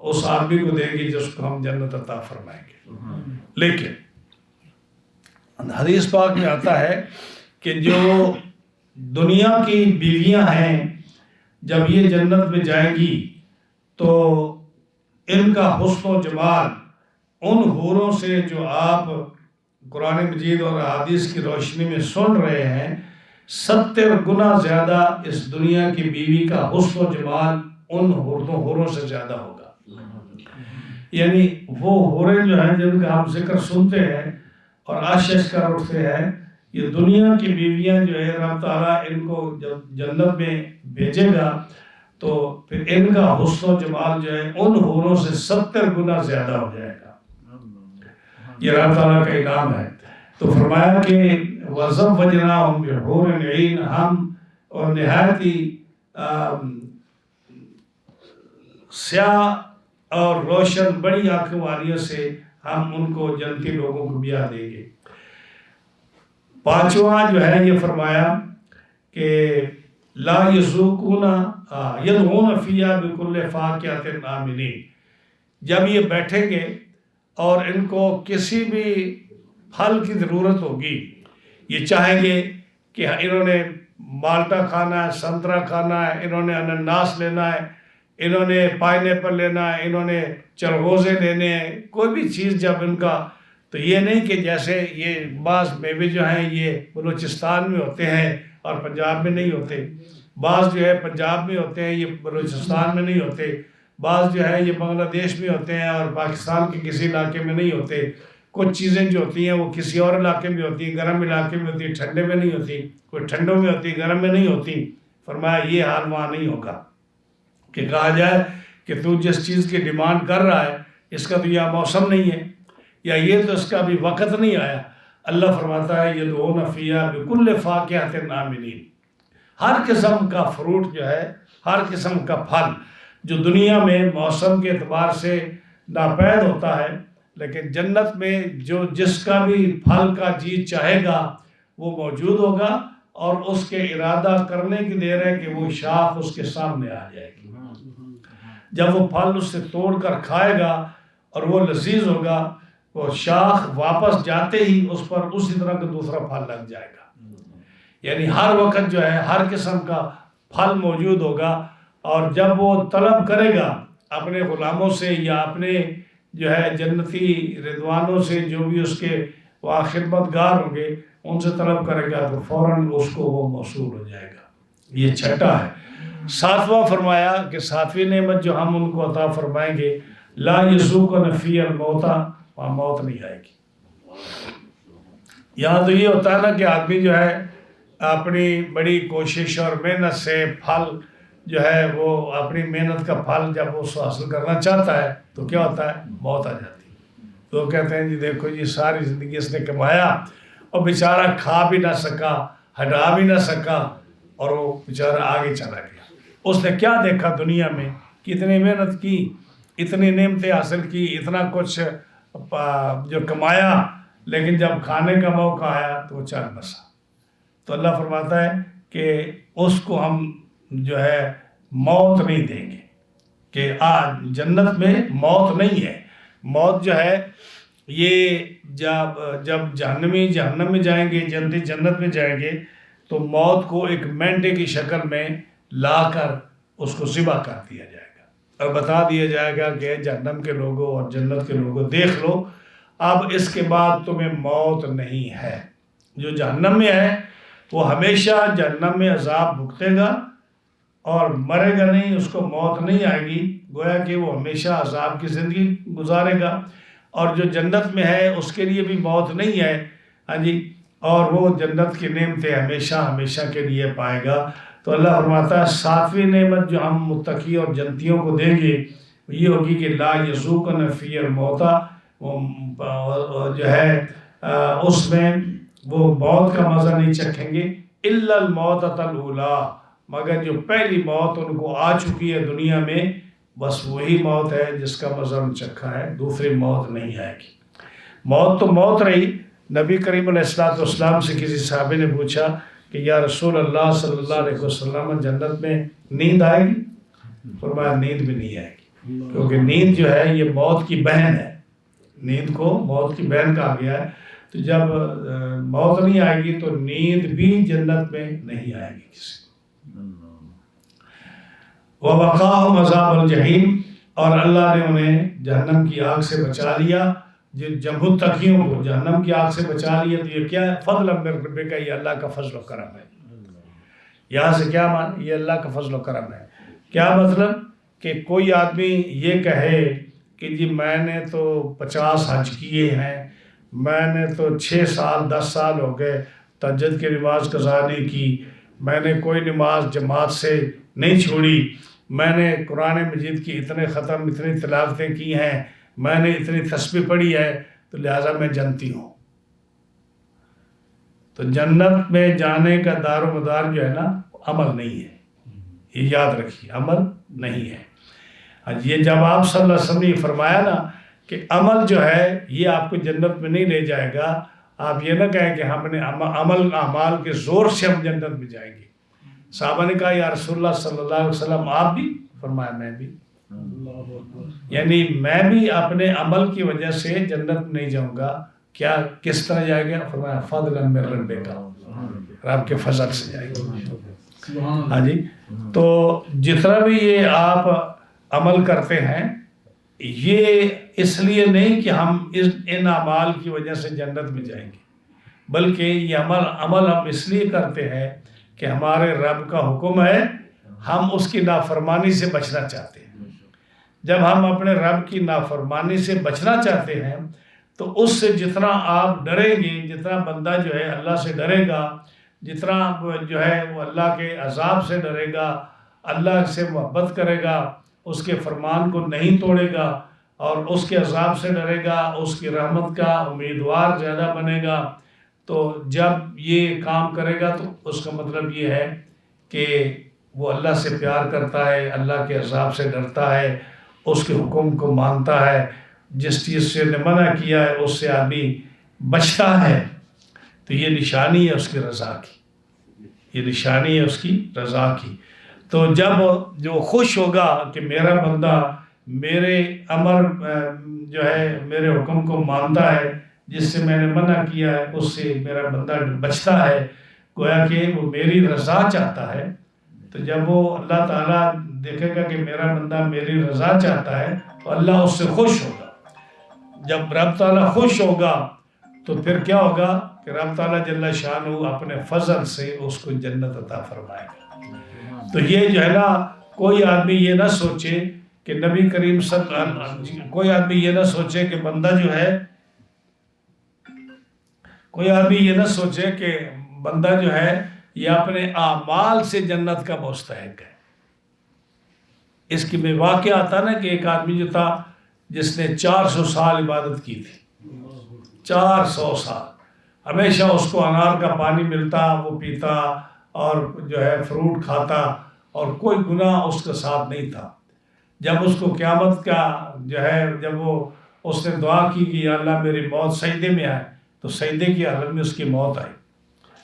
اس آدمی کو دیں گے جس کو ہم جنت عطا فرمائیں گے۔ لیکن حدیث پاک میں آتا ہے کہ جو دنیا کی بیویاں ہیں جب یہ جنت میں جائیں گی تو ان کا حسن و جمال ان حوروں سے جو آپ قرآن مجید اور حدیث کی روشنی میں سن رہے ہیں، 70 گنا زیادہ اس دنیا کی بیوی کا حسن و جمال ان حوروں سے زیادہ ہوگا۔ یعنی وہ حوریں جو ہیں جن کا ہم ذکر سنتے ہیں اور آشش کر اٹھتے ہیں یہ دنیا کی بیویاں جو ہے رب تعالیٰ ان کو جب جنت میں بھیجے گا تو پھر ان کا حسن و جمال جو ہے ان حوروں سے 70 گنا زیادہ ہو جائے گا. یہ رب تعالیٰ کا انعام ہے. تو فرمایا کہ وَزَوَّجْنَاهُمْ بِحُورٍ عِينٍ، ہم اور نہایت ہی سیاہ اور روشن بڑی آنکھوں والیوں سے ہم ان کو جنتی لوگوں کو بیاہ دیں گے. پانچواں جو ہے یہ فرمایا کہ لا یذوقون یدعون فیہا بکل فاکہۃ آمنین. جب یہ بیٹھیں گے اور ان کو کسی بھی پھل کی ضرورت ہوگی، یہ چاہیں گے کہ انہوں نے مالٹا کھانا ہے، سنترا کھانا ہے، انہوں نے انناس لینا ہے، انہوں نے پائن ایپل لینا ہے، انہوں نے چرغوزے لینے ہیں، کوئی بھی چیز جب ان کا، تو یہ نہیں کہ جیسے یہ بعض میوے جو ہیں یہ بلوچستان میں ہوتے ہیں اور پنجاب میں نہیں ہوتے، بعض جو ہے پنجاب میں ہوتے ہیں یہ بلوچستان میں نہیں ہوتے، بعض جو ہے یہ بنگلہ دیش میں ہوتے ہیں اور پاکستان کے کسی علاقے میں نہیں ہوتے. کچھ چیزیں جو ہوتی ہیں وہ کسی اور علاقے میں ہوتی ہیں، گرم علاقے میں ہوتی ہیں، ٹھنڈے میں نہیں ہوتی، کوئی ٹھنڈوں میں ہوتی، گرم میں نہیں ہوتی. فرمایا یہ حال وہاں نہیں ہوگا کہ کہا جائے کہ تو جس چیز کی ڈیمانڈ کر رہا ہے اس کا تو یہ موسم نہیں ہے یا یہ تو اس کا بھی وقت نہیں آیا. اللہ فرماتا ہے یدعون فیہا بکل فاکہۃ آمنین. ہر قسم کا فروٹ جو ہے، ہر قسم کا پھل جو دنیا میں موسم کے اعتبار سے ناپید ہوتا ہے، لیکن جنت میں جو جس کا بھی پھل کا جی چاہے گا وہ موجود ہوگا، اور اس کے ارادہ کرنے کی دیر ہے کہ وہ شاخ اس کے سامنے آ جائے گی. جب وہ پھل اس سے توڑ کر کھائے گا اور وہ لذیذ ہوگا، وہ شاخ واپس جاتے ہی اس پر اسی طرح کا دوسرا پھل لگ جائے گا. یعنی ہر وقت جو ہے ہر قسم کا پھل موجود ہوگا، اور جب وہ طلب کرے گا اپنے غلاموں سے یا اپنے جو ہے جنتی رضوانوں سے جو بھی اس کے وہاں خدمت گار ہوں گے ان سے طلب کرے گا تو فوراً اس کو وہ موصول ہو جائے گا. یہ چھٹا ہے. ساتواں فرمایا کہ ساتویں نعمت جو ہم ان کو عطا فرمائیں گے، لا یذوقون فیہا الموت، وہاں موت نہیں آئے گی. یہاں تو یہ ہوتا ہے نا کہ آدمی جو ہے اپنی بڑی کوشش اور محنت سے پھل جو ہے وہ اپنی محنت کا پھل جب وہ حاصل کرنا چاہتا ہے تو کیا ہوتا ہے؟ موت آ جاتی ہے. تو کہتے ہیں جی دیکھو جی ساری زندگی اس نے کمایا اور بیچارہ کھا بھی نہ سکا، ہٹا بھی نہ سکا، اور وہ بیچارہ آگے چلا گیا. اس نے کیا دیکھا دنیا میں؟ کتنی محنت کی، اتنی نعمتیں حاصل کی، اتنا کچھ جو کمایا، لیکن جب کھانے کا موقع آیا تو وہ چل بسا. تو اللہ فرماتا ہے کہ اس کو ہم جو ہے موت نہیں دیں گے، کہ آج جنت میں موت نہیں ہے. موت جو ہے یہ جب جہنم میں جائیں گے، جنت میں جائیں گے تو موت کو ایک مینڈے کی شکل میں لا کر اس کو ذبح کر دیا جائے گا اور بتا دیا جائے گا کہ جہنم کے لوگوں اور جنت کے لوگوں دیکھ لو، اب اس کے بعد تمہیں موت نہیں ہے. جو جہنم میں ہے وہ ہمیشہ جہنم میں عذاب بھگتے گا اور مرے گا نہیں، اس کو موت نہیں آئے گی، گویا کہ وہ ہمیشہ عذاب کی زندگی گزارے گا. اور جو جنت میں ہے اس کے لیے بھی موت نہیں ہے، ہاں جی، اور وہ جنت کی نعمتیں ہمیشہ ہمیشہ کے لیے پائے گا. تو اللہ فرماتا ہے ساتویں نعمت جو ہم متقی اور جنتیوں کو دیں گے یہ ہوگی کہ لا یذوقون فیہا الموت، جو ہے اس میں وہ موت کا مزہ نہیں چکھیں گے، الا الموتۃ الاولیٰ، مگر جو پہلی موت ان کو آ چکی ہے دنیا میں بس وہی موت ہے جس کا مزہ ان چکھا ہے، دوسری موت نہیں آئے گی. موت تو موت رہی. نبی کریم علیہ السلام سے کسی صحابی نے پوچھا کہ یا رسول اللہ صلی اللہ علیہ وسلم جنت میں نیند آئے گی؟ فرمایا نیند بھی نہیں آئے گی، کیونکہ نیند جو ہے یہ موت کی بہن ہے. نیند کو موت کی بہن کہا گیا ہے. تو جب موت نہیں آئے گی تو نیند بھی جنت میں نہیں آئے گی کسی. وَوَقَاهُمْ عَذَابَ الْجَحِيمِ، اور اللہ نے انہیں جہنم کی آگ سے بچا لیا. جب متقیوں کو جہنم کی آگ سے بچا لیا تو یہ کیا ہے؟ فضل من ربک، یہ اللہ کا فضل و کرم ہے. یہاں سے کیا مان؟ یہ اللہ کا فضل و کرم ہے. کیا مطلب؟ کہ کوئی آدمی یہ کہے کہ جی میں نے تو 50 حج کیے ہیں، میں نے تو 6 سال 10 سال ہو گئے تہجد کی نماز قضا نہیں کی، میں نے کوئی نماز جماعت سے نہیں چھوڑی، میں نے قرآن مجید کی اتنے ختم اتنی تلاوتیں کی ہیں، میں نے اتنی تسبیح پڑھی ہے، تو لہٰذا میں جنتی ہوں۔ تو جنت میں جانے کا دار و مدار جو ہے نا عمل نہیں ہے، یہ یاد رکھیے، عمل نہیں ہے۔ یہ جب آپ صلی اللہ علیہ وسلم نے فرمایا نا کہ عمل جو ہے یہ آپ کو جنت میں نہیں لے جائے گا، آپ یہ نہ کہیں کہ ہم نے عمل اعمال کے زور سے ہم جنت میں جائیں گے۔ صحابہ نے کہا یا رسول اللہ صلی اللہ علیہ وسلم آپ بھی؟ فرمایا میں بھی، یعنی میں بھی اپنے عمل کی وجہ سے جنت میں نہیں جاؤں گا۔ کیا کس طرح جائے گا؟ فرمایا فضلا من ربک، رب کے فضل سے جائے گا۔ ہاں جی، تو جتنا بھی یہ آپ عمل کرتے ہیں یہ اس لیے نہیں کہ ہم ان اعمال کی وجہ سے جنت میں جائیں گے، بلکہ یہ عمل ہم اس لیے کرتے ہیں کہ ہمارے رب کا حکم ہے، ہم اس کی نافرمانی سے بچنا چاہتے ہیں۔ جب ہم اپنے رب کی نافرمانی سے بچنا چاہتے ہیں تو اس سے جتنا آپ ڈریں گے، جتنا بندہ جو ہے اللہ سے ڈرے گا، جتنا جو ہے وہ اللہ کے عذاب سے ڈرے گا، اللہ سے محبت کرے گا، اس کے فرمان کو نہیں توڑے گا اور اس کے عذاب سے ڈرے گا، اس کی رحمت کا امیدوار زیادہ بنے گا، تو جب یہ کام کرے گا تو اس کا مطلب یہ ہے کہ وہ اللہ سے پیار کرتا ہے، اللہ کے عذاب سے ڈرتا ہے، اس کے حکم کو مانتا ہے، جس چیز سے نے منع کیا ہے اس سے آدمی بچتا ہے، تو یہ نشانی ہے اس کی رضا کی، یہ نشانی ہے اس کی رضا کی۔ تو جب جو خوش ہوگا کہ میرا بندہ میرے امر جو ہے میرے حکم کو مانتا ہے، جس سے میں نے منع کیا ہے اس سے میرا بندہ بچتا ہے، گویا کہ وہ میری رضا چاہتا ہے، تو جب وہ اللہ تعالیٰ دیکھے گا کہ میرا بندہ میری رضا چاہتا ہے تو اللہ اس سے خوش ہوگا۔ جب رب تعالیٰ خوش ہوگا تو پھر کیا ہوگا کہ رب تعالیٰ جل شانہ اپنے فضل سے اس کو جنت عطا فرمائے گا۔ تو یہ جو ہے نا کوئی آدمی یہ نہ سوچے کہ نبی کریم صلی اللہ علیہ وسلم، کوئی آدمی یہ نہ سوچے کہ بندہ جو ہے، کوئی آدمی یہ نہ سوچے کہ بندہ جو ہے یہ اپنے اعمال سے جنت کا مستحق ہے۔ اس کی میں واقعہ آتا نا کہ ایک آدمی جو تھا جس نے 400 سال عبادت کی تھی، 400 سال ہمیشہ اس کو انار کا پانی ملتا، وہ پیتا اور جو ہے فروٹ کھاتا اور کوئی گناہ اس کے ساتھ نہیں تھا۔ جب اس کو قیامت کا جو ہے جب وہ اس نے دعا کی کہ یا اللہ میری موت سجدے میں آئے، تو سجدے کی حالت میں اس کی موت آئی۔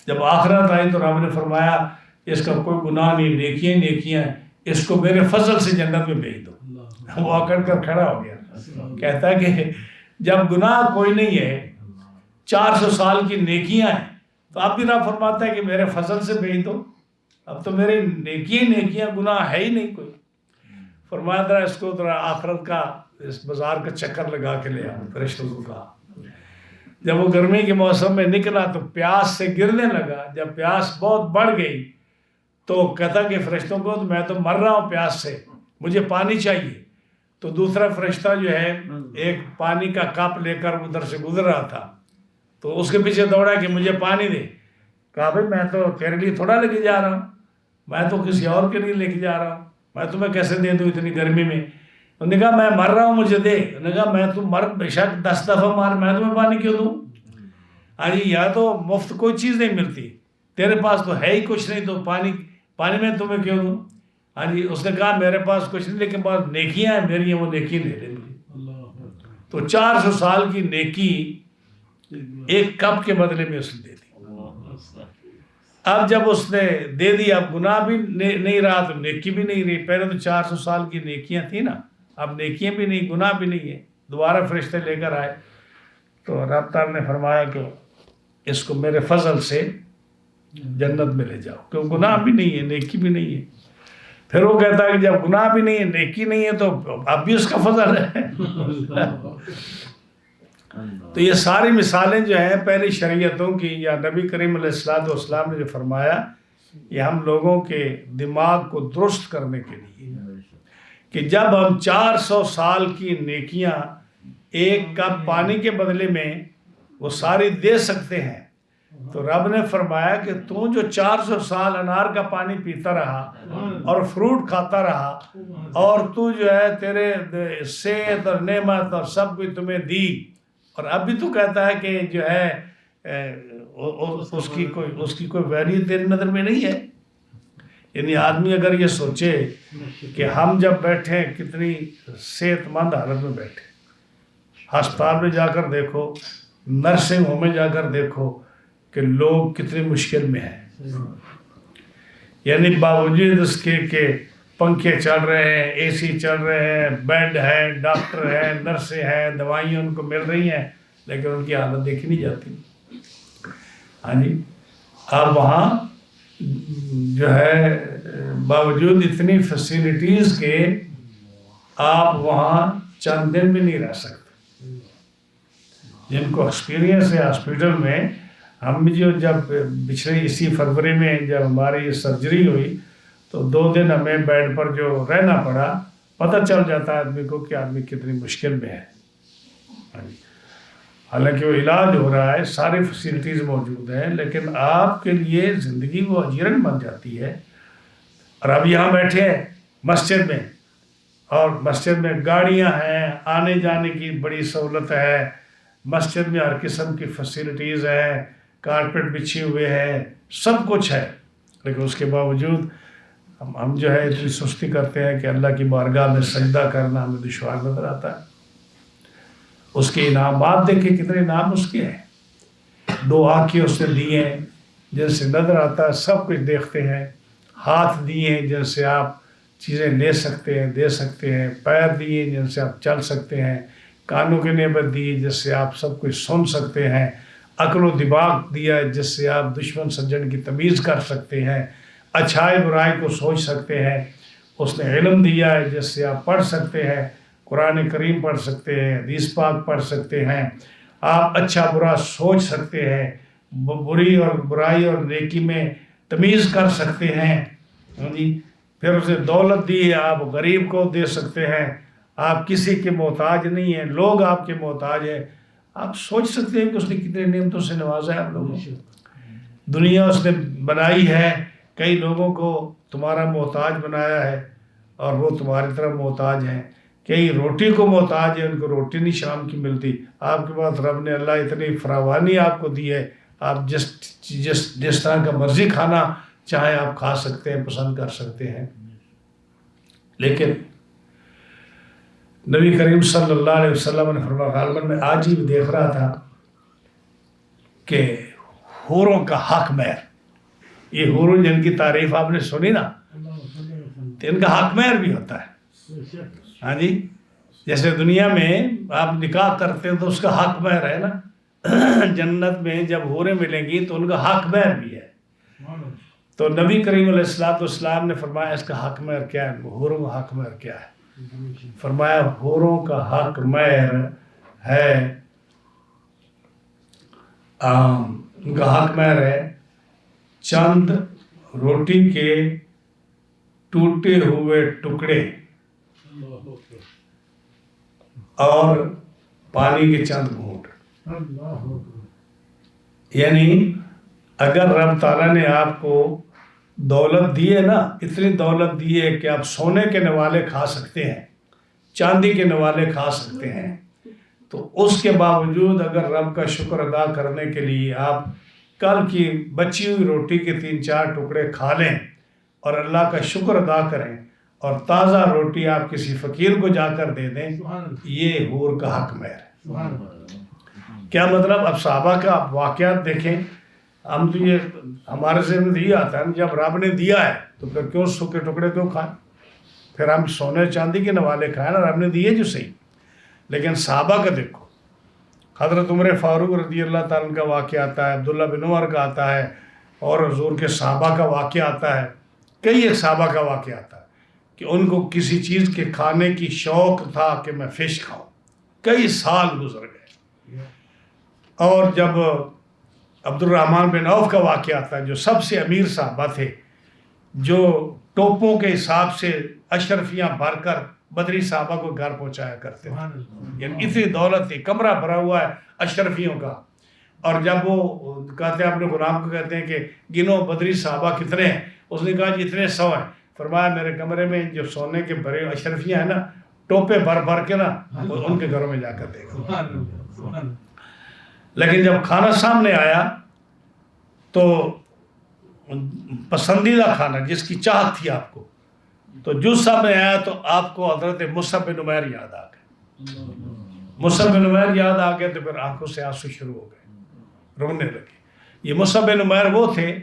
جب آخرت آئی تو رب نے فرمایا اس کا کوئی گناہ نہیں، نیکیاں نیکیاں ہیں، اس کو میرے فضل سے جنت میں بھیج دو۔ وہ اکڑ کر کھڑا ہو گیا، کہتا ہے کہ جب گناہ کوئی نہیں ہے، 400 سال کی نیکیاں ہیں، تو آپ بھی رب فرماتا ہے کہ میرے فضل سے بھیج دو، اب تو میری نیکیاں گناہ ہے ہی نہیں کوئی۔ فرمایا تھا اس کو ذرا آخرت کا اس بازار کا چکر لگا کے لے آؤ، فرشتوں کو کہا۔ جب وہ گرمی کے موسم میں نکلا تو پیاس سے گرنے لگا، جب پیاس بہت بڑھ گئی تو کہتا کہ فرشتوں کو میں تو مر رہا ہوں پیاس سے، مجھے پانی چاہیے۔ تو دوسرا فرشتہ جو ہے ایک پانی کا کپ لے کر ادھر سے گزر رہا تھا، تو اس کے پیچھے دوڑا کہ مجھے پانی دے۔ کہا بھائی میں تو تیرے لیے تھوڑا لے کے جا رہا ہوں، میں تو کسی اور کے لیے لے کے جا رہا ہوں، میں تمہیں کیسے دے دوں اتنی گرمی میں؟ انہوں نے کہا میں مر رہا ہوں مجھے دے۔ انہوں نے کہا میں تو مر بے شک 10 دفعہ مار، میں تمہیں پانی کیوں دوں؟ ہاں جی، یا تو مفت کوئی چیز نہیں ملتی، تیرے پاس تو ہے ہی کچھ نہیں، تو پانی میں تمہیں کیوں دوں؟ ہاں جی، اس نے کہا میرے پاس کچھ نہیں لیکن بس نیکیاں ہیں میری، وہ نیکی لے لے مجھے۔ تو 400 سال کی نیکی ایک کپ کے بدلے میں اس نے دے دی۔ اب جب اس نے دے دی، اب گناہ بھی نہیں رہا تو نیکی بھی نہیں رہی۔ پہلے تو 400 سال کی نیکیاں تھیں نا، اب نیکیاں بھی نہیں، گناہ بھی نہیں ہے۔ دوبارہ فرشتے لے کر آئے تو رب تعالیٰ نے فرمایا کہ اس کو میرے فضل سے جنت میں لے جاؤ، کیوں گناہ بھی نہیں ہے نیکی بھی نہیں ہے۔ پھر وہ کہتا ہے کہ جب گناہ بھی نہیں ہے نیکی نہیں ہے تو اب بھی اس کا فضل ہے۔ تو یہ ساری مثالیں جو ہیں پہلی شریعتوں کی یا نبی کریم علیہ السلام نے جو فرمایا، یہ ہم لوگوں کے دماغ کو درست کرنے کے لیے کہ جب ہم 400 سال کی نیکیاں ایک کپ پانی کے بدلے میں وہ ساری دے سکتے ہیں، تو رب نے فرمایا کہ تو جو 400 سال انار کا پانی پیتا رہا اور فروٹ کھاتا رہا اور تو جو ہے تیرے صحت اور نعمت اور سب کچھ تمہیں دی، اور اب بھی تو کہتا ہے کہ جو ہے اس کی کوئی ویلیو تیری نظر میں نہیں ہے. یعنی آدمی اگر یہ سوچے کہ ہم جب بیٹھے کتنی صحت مند حالت میں بیٹھے، ہسپتال میں جا کر دیکھو، نرسنگ ہوم میں جا کر دیکھو کہ لوگ کتنی مشکل میں ہیں. یعنی باوجود اس کے کہ پنکھے چل رہے ہیں، اے سی چل رہے ہیں، بیڈ ہے، ڈاکٹر ہیں، نرسیں ہیں، دوائیاں ان کو مل رہی ہیں، لیکن ان کی حالت دیکھی نہیں جاتی. ہاں جی، اب وہاں جو ہے باوجود اتنی فیسیلیٹیز کے آپ وہاں چند دن بھی نہیں رہ سکتے. جن کو ایکسپیرینس ہے ہاسپٹل میں، ہم بھی جب پچھلے اسی فروری میں جب ہماری سرجری ہوئی تو 2 دن ہمیں بیڈ پر جو رہنا پڑا، پتہ چل جاتا ہے آدمی کو کہ آدمی کتنی مشکل میں ہے. حالانکہ وہ علاج ہو رہا ہے، ساری فیسلٹیز موجود ہیں، لیکن آپ کے لیے زندگی وہ اجیرن بن جاتی ہے. اور اب یہاں بیٹھے ہیں مسجد میں، اور مسجد میں گاڑیاں ہیں، آنے جانے کی بڑی سہولت ہے، مسجد میں ہر قسم کی فیسلٹیز ہیں، کارپیٹ بچھے ہوئے ہیں، سب کچھ ہے. لیکن اس کے باوجود ہم جو ہے اتنی سستی کرتے ہیں کہ اللہ کی بارگاہ میں سجدہ کرنا ہمیں دشوار نظر آتا ہے. اس کے انعامات دیکھیں کتنے انعام اس کے ہیں. 2 آنکھیں اس نے دی ہیں جن سے نظر آتا ہے، سب کچھ دیکھتے ہیں. ہاتھ دیے ہیں جن سے آپ چیزیں لے سکتے ہیں، دے سکتے ہیں. پیر دیے جن سے آپ چل سکتے ہیں. کانوں کی نعمت دی جس سے آپ سب کچھ سن سکتے ہیں. عقل و دماغ دیا ہے جس سے آپ دشمن سجن کی تمیز کر سکتے ہیں، اچھائی برائی کو سوچ سکتے ہیں. اس نے علم دیا ہے جس سے آپ پڑھ سکتے ہیں، قرآن کریم پڑھ سکتے ہیں، حدیث پاک پڑھ سکتے ہیں. آپ اچھا برا سوچ سکتے ہیں، بری اور برائی اور نیکی میں تمیز کر سکتے ہیں. پھر اسے دولت دی ہے، آپ غریب کو دے سکتے ہیں. آپ کسی کے محتاج نہیں ہیں، لوگ آپ کے محتاج ہیں. آپ سوچ سکتے ہیں کہ اس نے کتنے نعمتوں سے نوازا ہے آپ لوگوں کو. دنیا اس نے بنائی ہے، کئی لوگوں کو تمہارا محتاج بنایا ہے اور وہ تمہاری طرف محتاج ہیں. کئی روٹی کو محتاج ہیں، ان کو روٹی نہیں شام کی ملتی. آپ کے پاس رب نے اللہ اتنی فراوانی آپ کو دی ہے، آپ جس طرح کا مرضی کھانا چاہیں آپ کھا سکتے ہیں، پسند کر سکتے ہیں. لیکن نبی کریم صلی اللہ علیہ وسلم نے فرمایا، غالباً میں آج ہی دیکھ رہا تھا کہ حوروں کا حق مہر، یہ حوروں جن کی تعریف آپ نے سنی نا، تو ان کا حق مہر بھی ہوتا ہے. ہاں جی، جیسے دنیا میں آپ نکاح کرتے ہیں تو اس کا حق مہر ہے نا، جنت میں جب حوریں ملیں گی تو ان کا حق مہر بھی ہے. تو نبی کریم علیہ السلام نے فرمایا اس کا حق مہر کیا ہے، حوروں کا حق مہر کیا ہے. فرمایا حوروں کا حق مہر ہے، ان کا حق مہر ہے چند روٹی کے ٹوٹے ہوئے ٹکڑے اور پانی کے چند گھونٹ. یعنی اگر رب تعالیٰ نے آپ کو دولت دی ہے نا، اتنی دولت دی ہے کہ آپ سونے کے نوالے کھا سکتے ہیں، چاندی کے نوالے کھا سکتے ہیں، تو اس کے باوجود اگر رب کا شکر ادا کرنے کے لیے آپ کل کی بچی ہوئی روٹی کے 3-4 ٹکڑے کھا لیں اور اللہ کا شکر ادا کریں اور تازہ روٹی آپ کسی فقیر کو جا کر دے دیں، یہ حور کا حق مہر ہے. کیا مطلب؟ اب صحابہ کا واقعات دیکھیں. ہم تو یہ ہمارے ذہن میں یہ آتا ہے جب رب نے دیا ہے تو پھر کیوں سوکھے ٹکڑے کیوں کھائیں؟ پھر ہم سونے چاندی کے نوالے کھائیں نا، رب نے دیے جو صحیح. لیکن صحابہ کا دیکھو، حضرت عمر فاروق رضی اللہ تعالیٰ کا واقعہ آتا ہے، عبداللہ بن عمر کا آتا ہے، اور حضور کے صحابہ کا واقعہ آتا ہے. کئی ایک صحابہ کا واقعہ آتا ہے کہ ان کو کسی چیز کے کھانے کی شوق تھا کہ میں فش کھاؤں. کئی سال گزر گئے. اور جب عبد الرحمن بن عوف کا واقعہ آتا ہے، جو سب سے امیر صحابہ تھے، جو ٹوپوں کے حساب سے اشرفیاں بھر کر بدری صحابہ کو گھر پہنچایا کرتے تھے. یعنی اتنی دولت تھی، کمرہ بھرا ہوا ہے اشرفیوں کا. اور جب وہ کہتے ہیں اپنے غلام کو کہتے ہیں کہ گنو بدری صحابہ کتنے ہیں، اس نے کہا جی اتنے 100 ہیں. فرمایا میرے کمرے میں جو سونے کے بھرے اشرفیاں ہیں نا، ٹوپے بھر بھر کے نا، ان کے گھروں میں جا کر دیکھا. لیکن جب کھانا سامنے آیا تو پسندیدہ کھانا جس کی چاہت تھی آپ کو، تو جس سامنے آیا تو آپ کو حضرت مصعب بن عمیر یاد آ گئے. مصعب بن عمیر یاد آ گئے تو پھر آنکھوں سے آنسو شروع ہو گئے، رونے لگے. یہ مصعب بن عمیر وہ تھے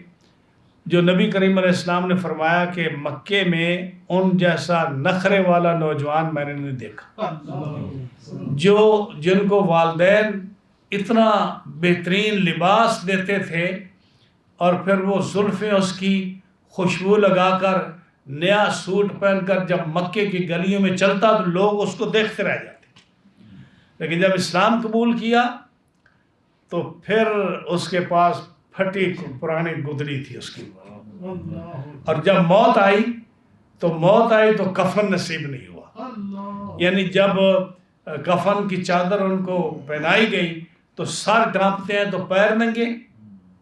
جو نبی کریم علیہ السلام نے فرمایا کہ مکے میں ان جیسا نخرے والا نوجوان میں نے نہیں دیکھا، جن کو والدین اتنا بہترین لباس دیتے تھے اور پھر وہ زلفیں اس کی خوشبو لگا کر نیا سوٹ پہن کر جب مکے کی گلیوں میں چلتا تو لوگ اس کو دیکھتے رہ جاتے. لیکن جب اسلام قبول کیا تو پھر اس کے پاس پھٹی پرانی گدڑی تھی اس کی، اور جب موت آئی تو کفن نصیب نہیں ہوا. یعنی جب کفن کی چادر ان کو پہنائی گئی تو سر ڈھانپتے ہیں تو پیر ننگے،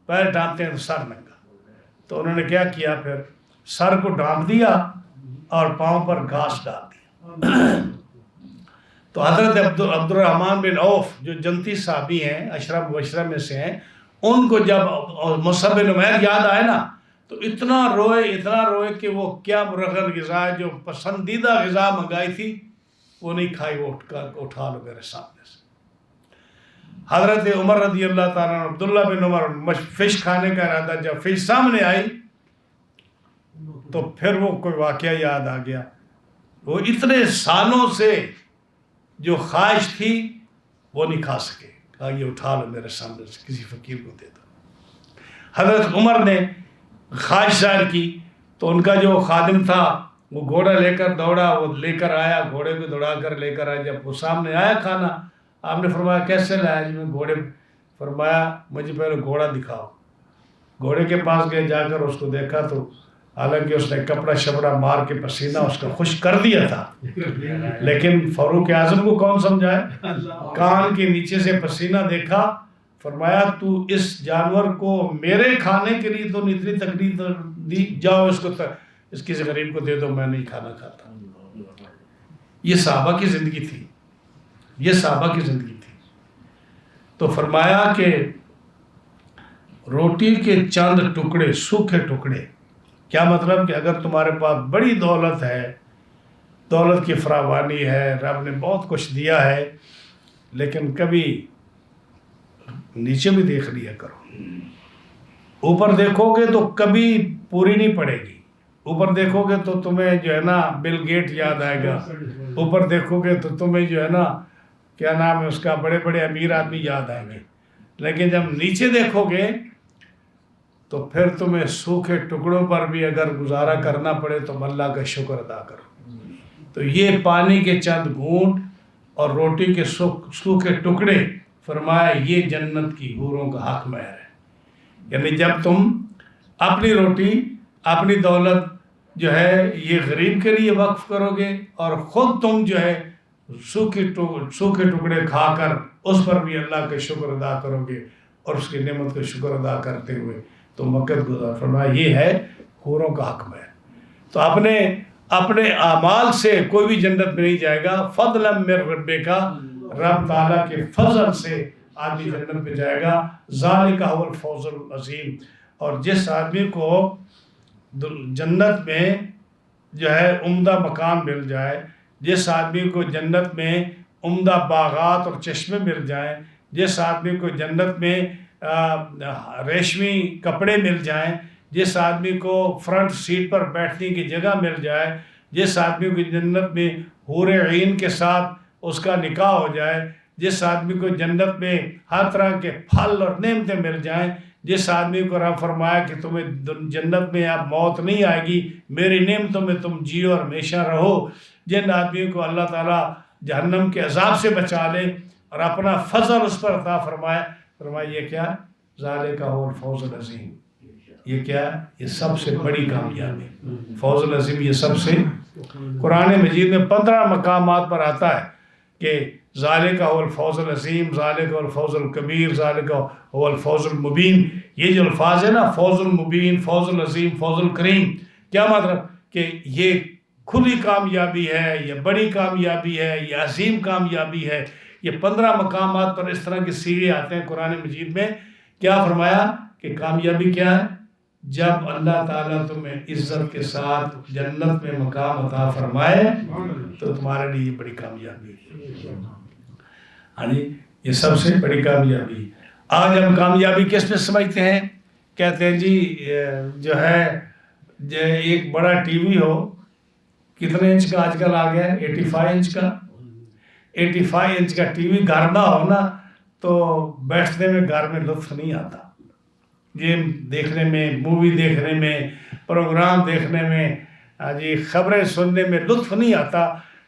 پیر ڈھانپتے ہیں تو سر ننگا. تو انہوں نے کیا کیا، پھر سر کو ڈھانپ دیا اور پاؤں پر گھاس ڈال دیا. تو حضرت عبد الرحمن بن عوف جو جنتی صحابی ہیں، اشرف مبشرہ میں سے ہیں، ان کو جب مصعب بن عمیر یاد آئے نا تو اتنا روئے کہ وہ کیا مرغن غذا ہے جو پسندیدہ غذا منگائی تھی وہ نہیں کھائی، وہ اٹھا لو میرے سامنے سے. حضرت عمر رضی اللہ تعالیٰ عنہ، عبداللہ بن عمر فش کھانے کا ارادہ، جب فش سامنے آئی تو پھر وہ کوئی واقعہ یاد آ گیا. وہ اتنے سالوں سے جو خواہش تھی وہ نہیں کھا سکے، کہا یہ اٹھا لو میرے سامنے سے، کسی فقیر کو دے دو. حضرت عمر نے خواہش ظاہر کی تو ان کا جو خادم تھا وہ گھوڑا لے کر دوڑا، وہ لے کر آیا، گھوڑے کو دوڑا کر لے کر آیا. جب وہ سامنے آیا کھانا، آپ نے فرمایا کیسے لایا جی؟ میں گھوڑے. فرمایا مجھے پہلے گھوڑا دکھاؤ. گھوڑے کے پاس گئے، جا کر اس کو دیکھا تو حالانکہ اس نے کپڑا شپڑا مار کے پسینہ اس کا خشک کر دیا تھا، لیکن فاروق اعظم کو کون سمجھائے؟ کان کے نیچے سے پسینہ دیکھا. فرمایا تو اس جانور کو میرے کھانے کے لیے تو اتنی تکلیف دی، جاؤ اس کسی غریب کو دے دو، میں نہیں کھانا کھاتا. یہ صحابہ کی زندگی تھی، یہ صحابہ کی زندگی تھی. تو فرمایا کہ روٹی کے چند ٹکڑے، سوکھے ٹکڑے. کیا مطلب کہ اگر تمہارے پاس بڑی دولت ہے، دولت کی فراوانی ہے، رب نے بہت کچھ دیا ہے، لیکن کبھی نیچے بھی دیکھ لیا کرو. اوپر دیکھو گے تو کبھی پوری نہیں پڑے گی. اوپر دیکھو گے تو تمہیں جو ہے نا بل گیٹ یاد آئے گا. اوپر دیکھو گے تو تمہیں جو ہے نا کیا نام ہے اس کا، بڑے بڑے امیر آدمی یاد آئیں گے. لیکن جب نیچے دیکھو گے تو پھر تمہیں سوکھے ٹکڑوں پر بھی اگر گزارا کرنا پڑے تو اللہ کا شکر ادا کرو. تو یہ پانی کے چند گھونٹ اور روٹی کے سوکھے ٹکڑے، فرمایا یہ جنت کی حوروں کا حق مہر ہے. یعنی جب تم اپنی روٹی، اپنی دولت جو ہے یہ غریب کے لیے وقف کرو گے اور خود تم جو ہے سوکھے ٹکڑے کھا کر اس پر بھی اللہ کا شکر ادا کرو گے اور اس کی نعمت کا شکر ادا کرتے ہوئے تم وقت گزار. فرمایا یہ ہے حوروں کا حق مہر. تو اپنے اعمال سے کوئی بھی جنت میں نہیں جائے گا. فضلا من ربک، رب تعالیٰ کے فضل سے آدمی جنت میں جائے گا. ذالک هو الفوز العظیم. اور جس آدمی کو جنت میں جو ہے عمدہ مکان مل جائے، جس آدمی کو جنت میں عمدہ باغات اور چشمے مل جائیں، جس آدمی کو جنت میں ریشمی کپڑے مل جائیں، جس آدمی کو فرنٹ سیٹ پر بیٹھنے کی جگہ مل جائے، جس آدمی کو جنت میں حور عین کے ساتھ اس کا نکاح ہو جائے، جس آدمی کو جنت میں ہر طرح کے پھل اور نعمتیں مل جائیں، جس آدمی کو رب فرمایا کہ تمہیں جنت میں اب موت نہیں آئے گی، میری نعمتوں میں تم جیو اور ہمیشہ رہو، جن آدمیوں کو اللہ تعالیٰ جہنم کے عذاب سے بچا لے اور اپنا فضل اس پر عطا فرمایا یہ کیا؟ ذالک هو الفوز العظیم. یہ کیا؟ یہ سب سے بڑی کامیابی. فوز العظیم یہ سب سے. قرآن مجید میں 15 مقامات پر آتا ہے کہ ذالک هو الفوز العظیم، ذالک هو الفوز الکبیر، ذالک هو الفوز المبین. یہ جو الفاظ ہے نا، فوز المبین، فوز العظیم، فوز الکریم، کیا مطلب کہ یہ کھلی کامیابی ہے، یہ بڑی کامیابی ہے، یہ عظیم کامیابی ہے. یہ 15 مقامات پر اس طرح کے صیغے آتے ہیں قرآن مجید میں. کیا فرمایا کہ کامیابی کیا ہے؟ جب اللہ تعالیٰ تمہیں عزت کے ساتھ جنت میں مقام عطا فرمائے تو تمہارے لیے یہ بڑی کامیابی ہے. ہاں جی، یہ سب سے بڑی کامیابی. آج ہم کامیابی کس میں سمجھتے ہیں؟ کہتے ہیں جی جو ہے ایک بڑا ٹی وی ہو. کتنے انچ کا آج کل آ گیا ہے؟ 85 انچ کا. 85 انچ کا ٹی وی گھر نہ ہو نا تو بیٹھنے میں گھر میں لطف نہیں آتا. گیم دیکھنے میں، مووی دیکھنے میں، پروگرام دیکھنے میں، جی خبریں سننے میں لطف نہیں آتا.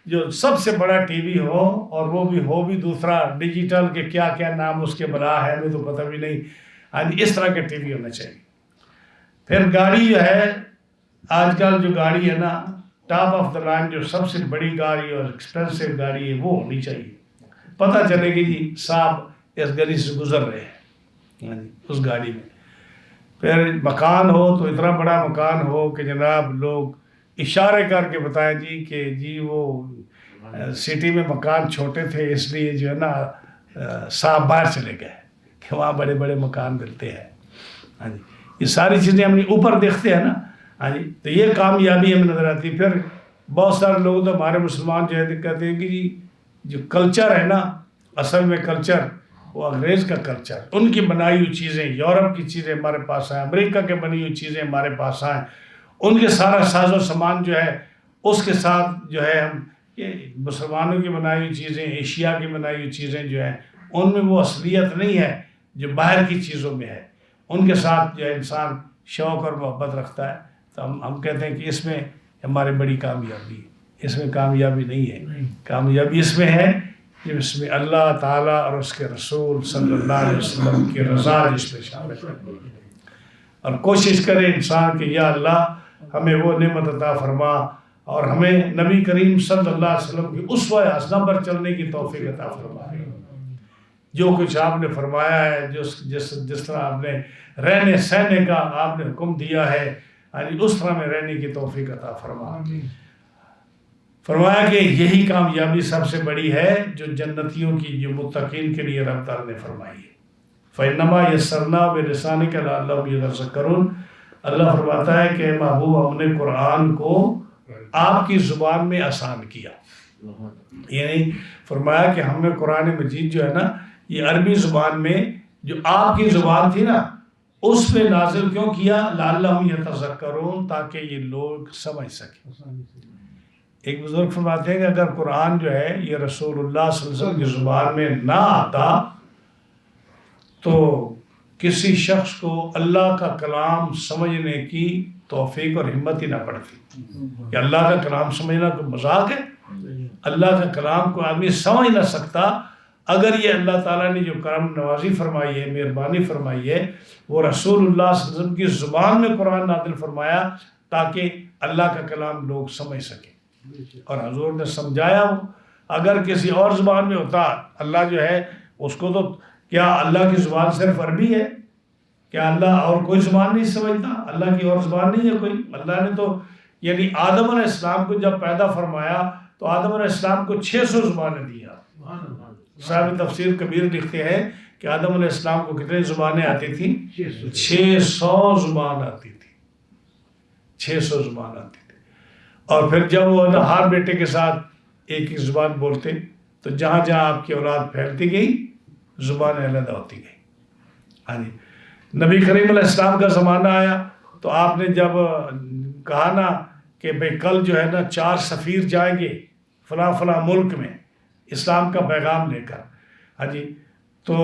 جو سب سے بڑا ٹی وی ہو، اور وہ بھی ہو بھی دوسرا ڈیجیٹل کے کیا کیا نام اس کے بنا ہے ہمیں تو پتہ بھی نہیں. اس طرح کے ٹی وی ہونا چاہیے. پھر گاڑی جو ہے، آج کل جو گاڑی ہے نا، ٹاپ آف دا لائن جو سب سے بڑی گاڑی اور ایکسپینسو گاڑی ہے وہ ہونی چاہیے. پتہ چلے گی جی صاحب اس گلی سے گزر رہے ہیں اس گاڑی میں. پھر مکان ہو تو اتنا بڑا مکان ہو کہ جناب لوگ اشارے کر کے بتائیں جی کہ جی وہ سٹی میں مکان چھوٹے تھے اس لیے جو ہے نا صاحب باہر چلے گئے کہ وہاں بڑے بڑے مکان ملتے ہیں. ہاں جی، یہ ساری چیزیں ہم اوپر دیکھتے ہیں نا. ہاں جی، تو یہ کامیابی ہمیں نظر آتی. پھر بہت سارے لوگ تو ہمارے مسلمان جو ہے کہتے ہیں کہ جی جو کلچر ہے نا، اصل میں کلچر وہ انگریز کا کلچر، ان کی بنائی ہوئی چیزیں، یورپ کی چیزیں ہمارے پاس آئیں، امریکہ کے بنی ہوئی چیزیں ہمارے پاس آئیں، ان کے سارا ساز و سامان جو ہے اس کے ساتھ جو ہے ہم یہ مسلمانوں کی بنائی ہوئی چیزیں، ایشیا کی بنائی ہوئی چیزیں جو ہیں ان میں وہ اصلیت نہیں ہے جو باہر کی چیزوں میں ہے. ان کے ساتھ جو ہے انسان شوق اور محبت رکھتا ہے. تو ہم کہتے ہیں کہ اس میں ہماری بڑی کامیابی ہے. اس میں کامیابی نہیں ہے. کامیابی اس میں ہے جس میں اللہ تعالیٰ اور اس کے رسول صلی اللہ علیہ وسلم کی رضا جس میں شامل ہے. اور کوشش کرے انسان کہ یا اللہ ہمیں وہ نعمت عطا فرما اور ہمیں نبی کریم صلی اللہ علیہ وسلم کی اسوہ حسنہ پر چلنے کی توفیق عطا فرما. جو کچھ آپ نے فرمایا ہے، جس طرح آپ نے رہنے سہنے کا آپ نے حکم دیا ہے، اس طرح میں رہنے کی توفیق عطا فرما. فرمایا کہ یہی کامیابی سب سے بڑی ہے جو جنتیوں کی، جو متقین کے لیے رب تعالیٰ نے فرمائی ہے. فَإِنَّمَا يَسَّرْنَاهُ بِلِسَانِكَ لَعَلَّهُمْ يَتَذَكَّرُونَ. اللہ فرماتا ہے کہ محبوب ہم نے قرآن کو آپ کی زبان میں آسان کیا. یعنی فرمایا کہ ہم نے قرآن مجید جو ہے نا یہ عربی زبان میں جو آپ کی زبان تھی نا اس پہ نازل کیوں کیا؟ لعلہم یتذکرون، تاکہ یہ لوگ سمجھ سکیں. ایک بزرگ فرماتے ہیں کہ اگر قرآن جو ہے یہ رسول اللہ صلی اللہ علیہ وسلم کی زبان میں نہ آتا تو کسی شخص کو اللہ کا کلام سمجھنے کی توفیق اور ہمت ہی نہ پڑتی. کہ اللہ کا کلام سمجھنا کوئی مذاق ہے؟ اللہ کا کلام کو آدمی سمجھ نہ سکتا. اگر یہ اللہ تعالیٰ نے جو کرم نوازی فرمائی ہے، مہربانی فرمائی ہے، وہ رسول اللہ صلی اللہ علیہ وسلم کی زبان میں قرآن نازل فرمایا تاکہ اللہ کا کلام لوگ سمجھ سکیں. اور حضور نے سمجھایا ہو. اگر کسی اور زبان میں ہوتا، اللہ جو ہے اس کو تو کیا اللہ کی زبان صرف عربی ہے؟ کیا اللہ اور کوئی زبان نہیں سمجھتا؟ اللہ کی اور زبان نہیں ہے کوئی؟ اللہ نے تو یعنی آدم علیہ السلام کو جب پیدا فرمایا تو آدم علیہ السلام کو 600 زبانیں دیا. صاحب تفسیر کبیر لکھتے ہیں کہ آدم علیہ السلام کو کتنے زبانیں آتی تھیں؟ 600 زبان آتی تھی. 600 زبان آتی تھی. اور پھر جب وہ ہر بیٹے کے ساتھ ایک ہی زبان بولتے تو جہاں جہاں آپ کی اولاد پھیلتی گئی زبانیں علیحدہ ہوتی گئی. ہاں جی، نبی کریم علیہ السلام کا زمانہ آیا تو آپ نے جب کہا نا کہ بھئی کل جو ہے نا 4 سفیر جائیں گے فلاں فلاں ملک میں اسلام کا پیغام لے کر. ہاں جی، تو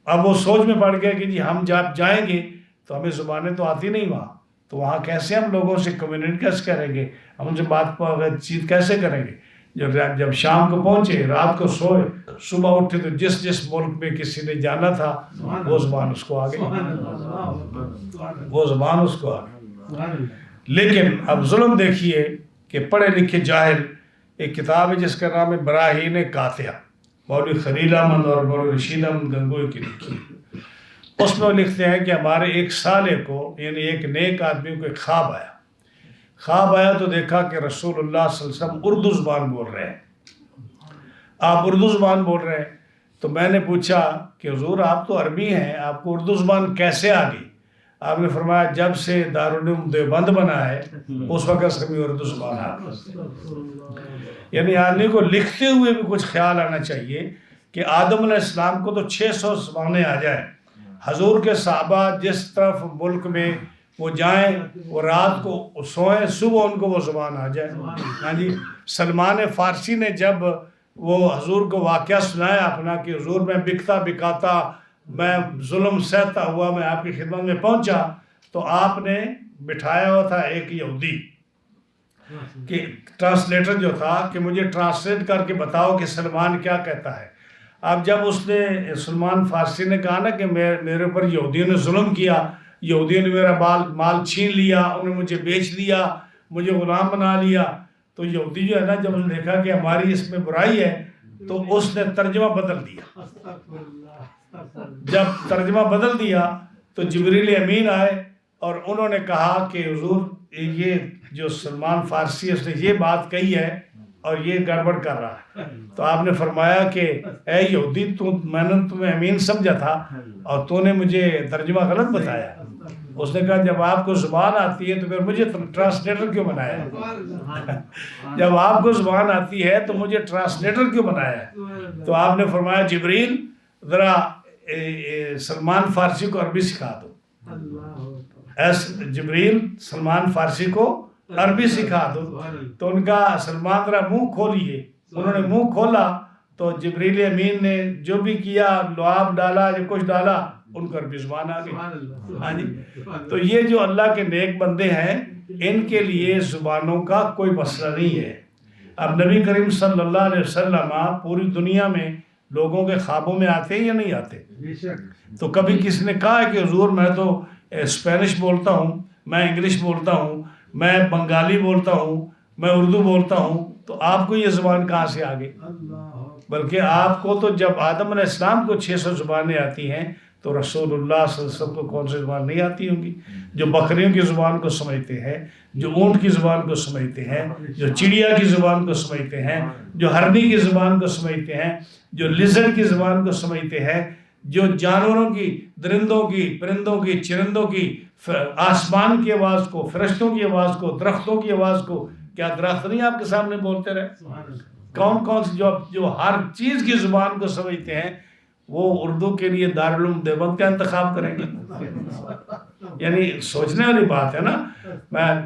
اب وہ سوچ میں پڑ گیا کہ جی ہم جب جائیں گے تو ہمیں زبانیں تو آتی نہیں وہاں، تو وہاں کیسے ہم لوگوں سے کمیونیکیٹ کیسے کریں گے، ہم ان سے بات چیت کیسے کریں گے. جب شام کو پہنچے، رات کو سوئے، صبح اٹھے تو جس ملک میں کسی نے جانا تھا وہ زبان اس کو آ گئی، وہ زبان اس کو آ گئی. لیکن اب ظلم دیکھیے کہ پڑھے لکھے جاہل، ایک کتاب ہے جس کا نام ہے براہین قاطعہ. مولوی خلیل احمد اور مولوی رشید احمد گنگوئی کی لکھی. اس میں وہ لکھتے ہیں کہ ہمارے ایک سالے کو یعنی ایک نیک آدمی کو ایک خواب آیا تو دیکھا کہ رسول اللہ صلی اللہ علیہ وسلم اردو زبان بول رہے ہیں. آپ اردو زبان بول رہے ہیں. تو میں نے پوچھا کہ حضور آپ تو عربی ہیں، آپ کو اردو زبان کیسے آ گئی؟ آپ نے فرمایا جب سے دارالعلوم دیوبند بنا ہے اس وقت سے بھی اردو زبان آ گئی. یعنی آدمی کو لکھتے ہوئے بھی کچھ خیال آنا چاہیے کہ آدم علیہ السلام کو تو 600 زبانیں آ جائیں. حضور کے صحابہ جس طرف ملک میں وہ جائیں وہ رات کو سوئیں صبح ان کو وہ زبان آ جائے. ہاں جی. سلمان فارسی نے جب وہ حضور کو واقعہ سنایا اپنا کہ حضور میں بکتا بکاتا میں ظلم سہتا ہوا میں آپ کی خدمت میں پہنچا، تو آپ نے بٹھایا ہوا تھا ایک یہودی کہ ٹرانسلیٹر جو تھا کہ مجھے ٹرانسلیٹ کر کے بتاؤ کہ سلمان کیا کہتا ہے. اب جب اس نے سلمان فارسی نے کہا نا کہ میرے اوپر یہودیوں نے ظلم کیا، یہودیوں نے میرا مال چھین لیا، انہوں نے مجھے بیچ دیا، مجھے غلام بنا لیا، تو یہودی جو ہے نا جب انہوں نے دیکھا کہ ہماری اس میں برائی ہے تو اس نے ترجمہ بدل دیا. جب ترجمہ بدل دیا تو جبریل امین آئے اور انہوں نے کہا کہ حضور یہ جو سلمان فارسی اس نے یہ بات کہی ہے اور یہ گڑبڑ کر رہا ہے. تو آپ نے فرمایا کہ اے یہودی میں نے تمہیں امین سمجھا تھا اور تو نے مجھے ترجمہ غلط بتایا. اس نے کہا جب آپ کو زبان آتی ہے تو پھر مجھے ٹرانسلیٹر کیوں بنایا ہے؟ جب آپ کو زبان آتی ہے تو مجھے ٹرانسلیٹر کیوں بنایا ہے؟ تو آپ نے فرمایا جبریل ذرا سلمان فارسی کو عربی سکھا دو. جبریل سلمان فارسی کو عربی سکھا دو. تو ان کا سلمان ذرا منہ کھولیے. انہوں نے منہ کھولا تو جبریل امین نے جو بھی کیا لعاب ڈالا یا کچھ ڈالا ان کو عربی زبان آ گئی. ہاں جی. تو یہ جو اللہ کے نیک بندے ہیں ان کے لیے زبانوں کا کوئی مسئلہ نہیں ہے. اب نبی کریم صلی اللہ علیہ وسلم پوری دنیا میں لوگوں کے خوابوں میں آتے ہیں یا نہیں آتے؟ تو کبھی کسی نے کہا ہے کہ حضور میں تو اسپینش بولتا ہوں، میں انگلش بولتا ہوں، میں بنگالی بولتا ہوں، میں اردو بولتا ہوں، تو آپ کو یہ زبان کہاں سے آ گئی؟ بلکہ آپ کو تو جب آدم علیہ السلام کو 600 زبانیں آتی ہیں تو رسول اللہ صلی اللہ علیہ وسلم کو کون سی زبان نہیں آتی ہوں گی؟ جو بکریوں کی زبان کو سمجھتے ہیں، جو اونٹ کی زبان کو سمجھتے ہیں، جو چڑیا کی زبان کو سمجھتے ہیں، جو ہرنی کی زبان کو سمجھتے ہیں، جو لیزرڈ کی زبان کو سمجھتے ہیں، جو جانوروں کی، درندوں کی، پرندوں کی، چرندوں کی، آسمان کی آواز کو، فرشتوں کی آواز کو، درختوں کی آواز کو، کیا درخت نہیں آپ کے سامنے بولتے رہے؟ کون کون سے جو ہر چیز کی زبان کو سمجھتے ہیں وہ اردو کے لیے دارالعلوم دیوبند کا انتخاب کریں گے؟ یعنی سوچنے والی بات ہے نا.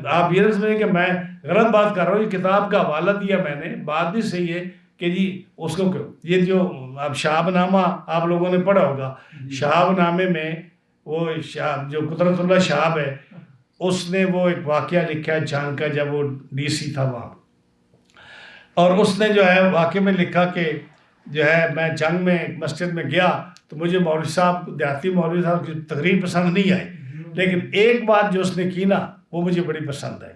آپ یہ سمجھیں کہ میں غلط بات کر رہا ہوں. یہ کتاب کا حوالہ دیا میں نے، بات بھی صحیح ہے کہ جی اس کو یہ جو اب شہاب نامہ آپ لوگوں نے پڑھا ہوگا، شہاب نامے میں وہ جو قدرت اللہ شہاب ہے اس نے وہ ایک واقعہ لکھا ہے جنگ کا، جب وہ ڈی سی تھا وہاں، اور اس نے جو ہے واقعے میں لکھا کہ جو ہے میں جنگ میں ایک مسجد میں گیا تو مجھے مولوی صاحب، دیہاتی مولوی صاحب کی تقریر پسند نہیں آئی، لیکن ایک بات جو اس نے کی نا وہ مجھے بڑی پسند ہے.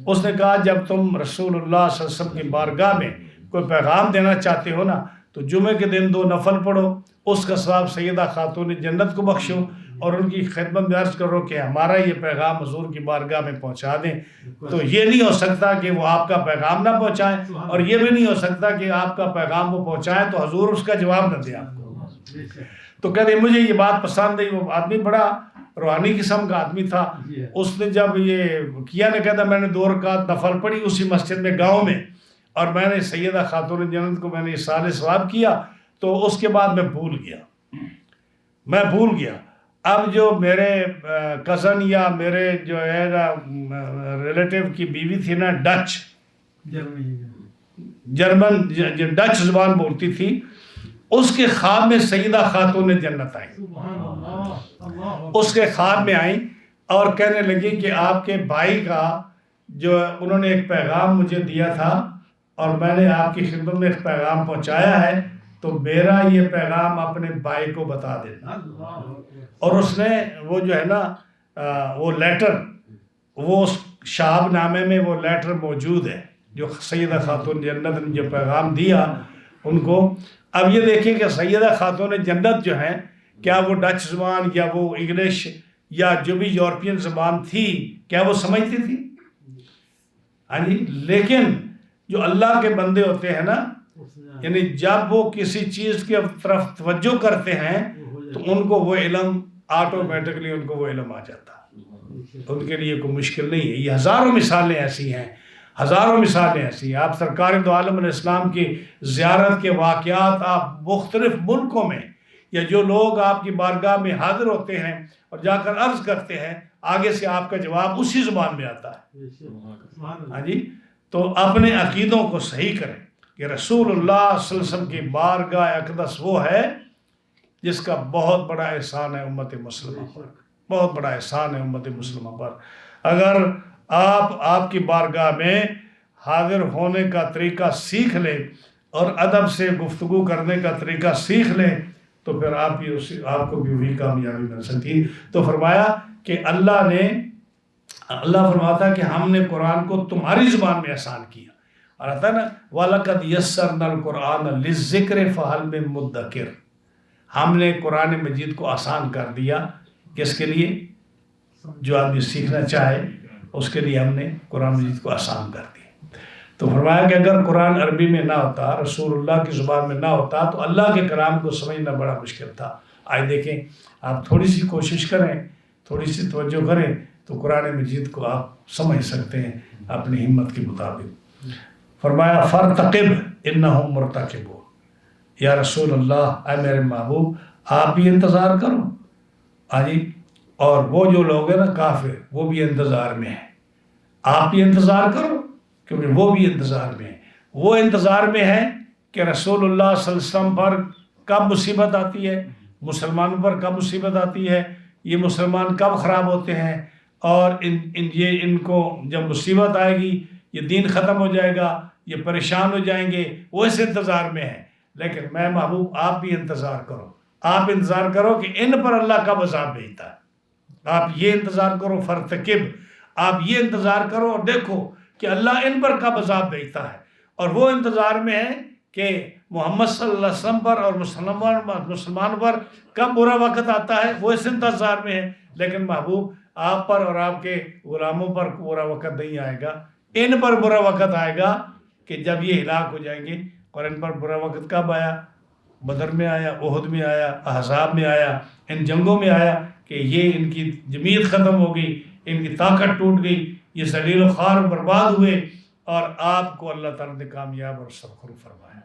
اس نے کہا جب تم رسول اللہ صلی اللہ علیہ وسلم کی بارگاہ میں کوئی پیغام دینا چاہتے ہو نا تو جمعے کے دن 2 نفل پڑھو، اس کا ثواب سیدہ خاتون جنت کو بخشو اور ان کی خدمت میں عرض کرو کہ ہمارا یہ پیغام حضور کی بارگاہ میں پہنچا دیں. تو یہ نہیں ہو سکتا کہ وہ آپ کا پیغام نہ پہنچائیں، اور یہ بھی نہیں ہو سکتا کہ آپ کا پیغام وہ پہنچائیں تو حضور اس کا جواب نہ دیں آپ کو. تو کہتے مجھے یہ بات پسند ہے. وہ آدمی بڑا روحانی قسم کا آدمی تھا. اس نے جب یہ کیا نہ کہتا میں نے 2 رکعت نفل پڑھی اسی مسجد میں گاؤں میں، اور میں نے سیدہ خاتون جنت کو میں نے اصال ثواب کیا. تو اس کے بعد میں بھول گیا. اب جو میرے کزن یا میرے جو ہے نا ریلیٹیو کی بیوی تھی نا ڈچ، جرمن ڈچ زبان بولتی تھی، اس کے خواب میں سیدہ خاتون جنت آئی. اس کے خواب میں آئیں اور کہنے لگی کہ آپ کے بھائی کا جو انہوں نے ایک پیغام مجھے دیا تھا اور میں نے آپ کی خدمت میں ایک پیغام پہنچایا ہے، تو میرا یہ پیغام اپنے بھائی کو بتا دینا. اور اس نے وہ جو ہے نا وہ لیٹر، وہ شہاب نامے میں وہ لیٹر موجود ہے جو سیدہ خاتون جنت نے جو پیغام دیا ان کو، اب یہ دیکھیں کہ سیدہ خاتون جنت جو ہیں، کیا وہ ڈچ زبان یا وہ انگلش یا جو بھی یورپین زبان تھی کیا وہ سمجھتی تھی؟ ہاں جی، لیکن جو اللہ کے بندے ہوتے ہیں نا، یعنی جب وہ کسی چیز کی طرف توجہ کرتے ہیں تو ان کو وہ علم آٹومیٹکلی ان کو وہ علم آ جاتا ہے، ان کے لیے کوئی مشکل نہیں ہے۔ یہ ہزاروں مثالیں ایسی ہیں، ہزاروں مثالیں ایسی ہیں۔ آپ سرکار دو عالم علیہ السلام کی زیارت کے واقعات آپ مختلف ملکوں میں، یا جو لوگ آپ کی بارگاہ میں حاضر ہوتے ہیں اور جا کر عرض کرتے ہیں، آگے سے آپ کا جواب اسی زبان میں آتا ہے۔ ہاں جی، تو اپنے عقیدوں کو صحیح کریں کہ رسول اللہ صلی اللہ علیہ وسلم کی بارگاہ اقدس وہ ہے جس کا بہت بڑا احسان ہے امت مسلمہ پر، بہت بڑا احسان ہے امت مسلمہ پر۔ اگر آپ کی بارگاہ میں حاضر ہونے کا طریقہ سیکھ لیں اور ادب سے گفتگو کرنے کا طریقہ سیکھ لیں تو پھر آپ کو بھی وہی کامیابی مل سکتی۔ تو فرمایا کہ اللہ فرماتا کہ ہم نے قرآن کو تمہاری زبان میں آسان کیا، اور آتا ہے نا وَلَقَدْ يَسَّرْنَا الْقُرْآنَ لِلذِّكْرِ فَهَلْ مِن مُدَّكِرٍ، ہم نے قرآن مجید کو آسان کر دیا، کس کے لیے؟ جو آدمی سیکھنا چاہے اس کے لیے ہم نے قرآن مجید کو آسان کر دیا۔ تو فرمایا کہ اگر قرآن عربی میں نہ ہوتا، رسول اللہ کی زبان میں نہ ہوتا تو اللہ کے کلام کو سمجھنا بڑا مشکل تھا۔ آج دیکھیں، آپ تھوڑی سی کوشش کریں، تھوڑی سی توجہ کریں تو قرآن مجید کو آپ سمجھ سکتے ہیں اپنی ہمت کے مطابق۔ فرمایا فَارْتَقِبْ إِنَّهُمْ مُرْتَقِبُونَ، یا رسول اللہ، اے میرے محبوب آپ بھی انتظار کرو، اور وہ جو لوگ ہیں نا کافر، وہ بھی انتظار میں ہیں، آپ بھی انتظار کرو کیونکہ وہ بھی انتظار میں ہیں۔ وہ انتظار میں ہے کہ رسول اللہ صلی اللہ علیہ وسلم پر کب مصیبت آتی ہے، مسلمانوں پر کب مصیبت آتی ہے، یہ مسلمان کب خراب ہوتے ہیں، اور ان کو جب مصیبت آئے گی یہ دین ختم ہو جائے گا، یہ پریشان ہو جائیں گے، وہ اس انتظار میں ہیں۔ لیکن میں محبوب آپ بھی انتظار کرو، آپ انتظار کرو کہ ان پر اللہ کب عذاب بھیجتا ہے، آپ یہ انتظار کرو، فرتقب، آپ یہ انتظار کرو اور دیکھو کہ اللہ ان پر کب عذاب بھیجتا ہے، اور وہ انتظار میں ہے کہ محمد صلی اللہ علیہ وسلم پر اور مسلمان پر کب برا وقت آتا ہے، وہ اس انتظار میں ہے۔ لیکن محبوب آپ پر اور آپ کے غلاموں پر برا وقت نہیں آئے گا، ان پر برا وقت آئے گا کہ جب یہ ہلاک ہو جائیں گے۔ اور ان پر برا وقت کب آیا؟ بدر میں آیا، احد میں آیا، احزاب میں آیا، ان جنگوں میں آیا کہ یہ ان کی جمیت ختم ہو گئی، ان کی طاقت ٹوٹ گئی، یہ ذلیل و خوار برباد ہوئے، اور آپ کو اللہ تعالیٰ نے کامیاب اور سرخرو فرمایا۔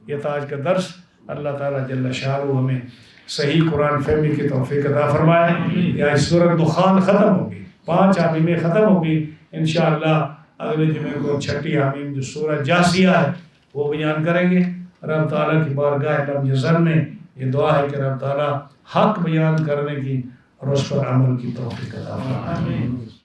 یہ تھا آج کا درس۔ اللہ تعالیٰ جل شانہ ہمیں صحیح قرآن فہمی کی توفیق عطا فرمائے۔ یا سورۃ دخان ختم ہوگی، 5 حامیم ختم ہوگی، انشاءاللہ اگلے جمعے کو 6 حامیم جو سورہ جاسیہ ہے وہ بیان کریں گے۔ رب تعالیٰ کی بارگاہ لم یزل میں یہ دعا ہے کہ رب تعالیٰ حق بیان کرنے کی اور اس پر عمل کی توفیق عطا فرمائے۔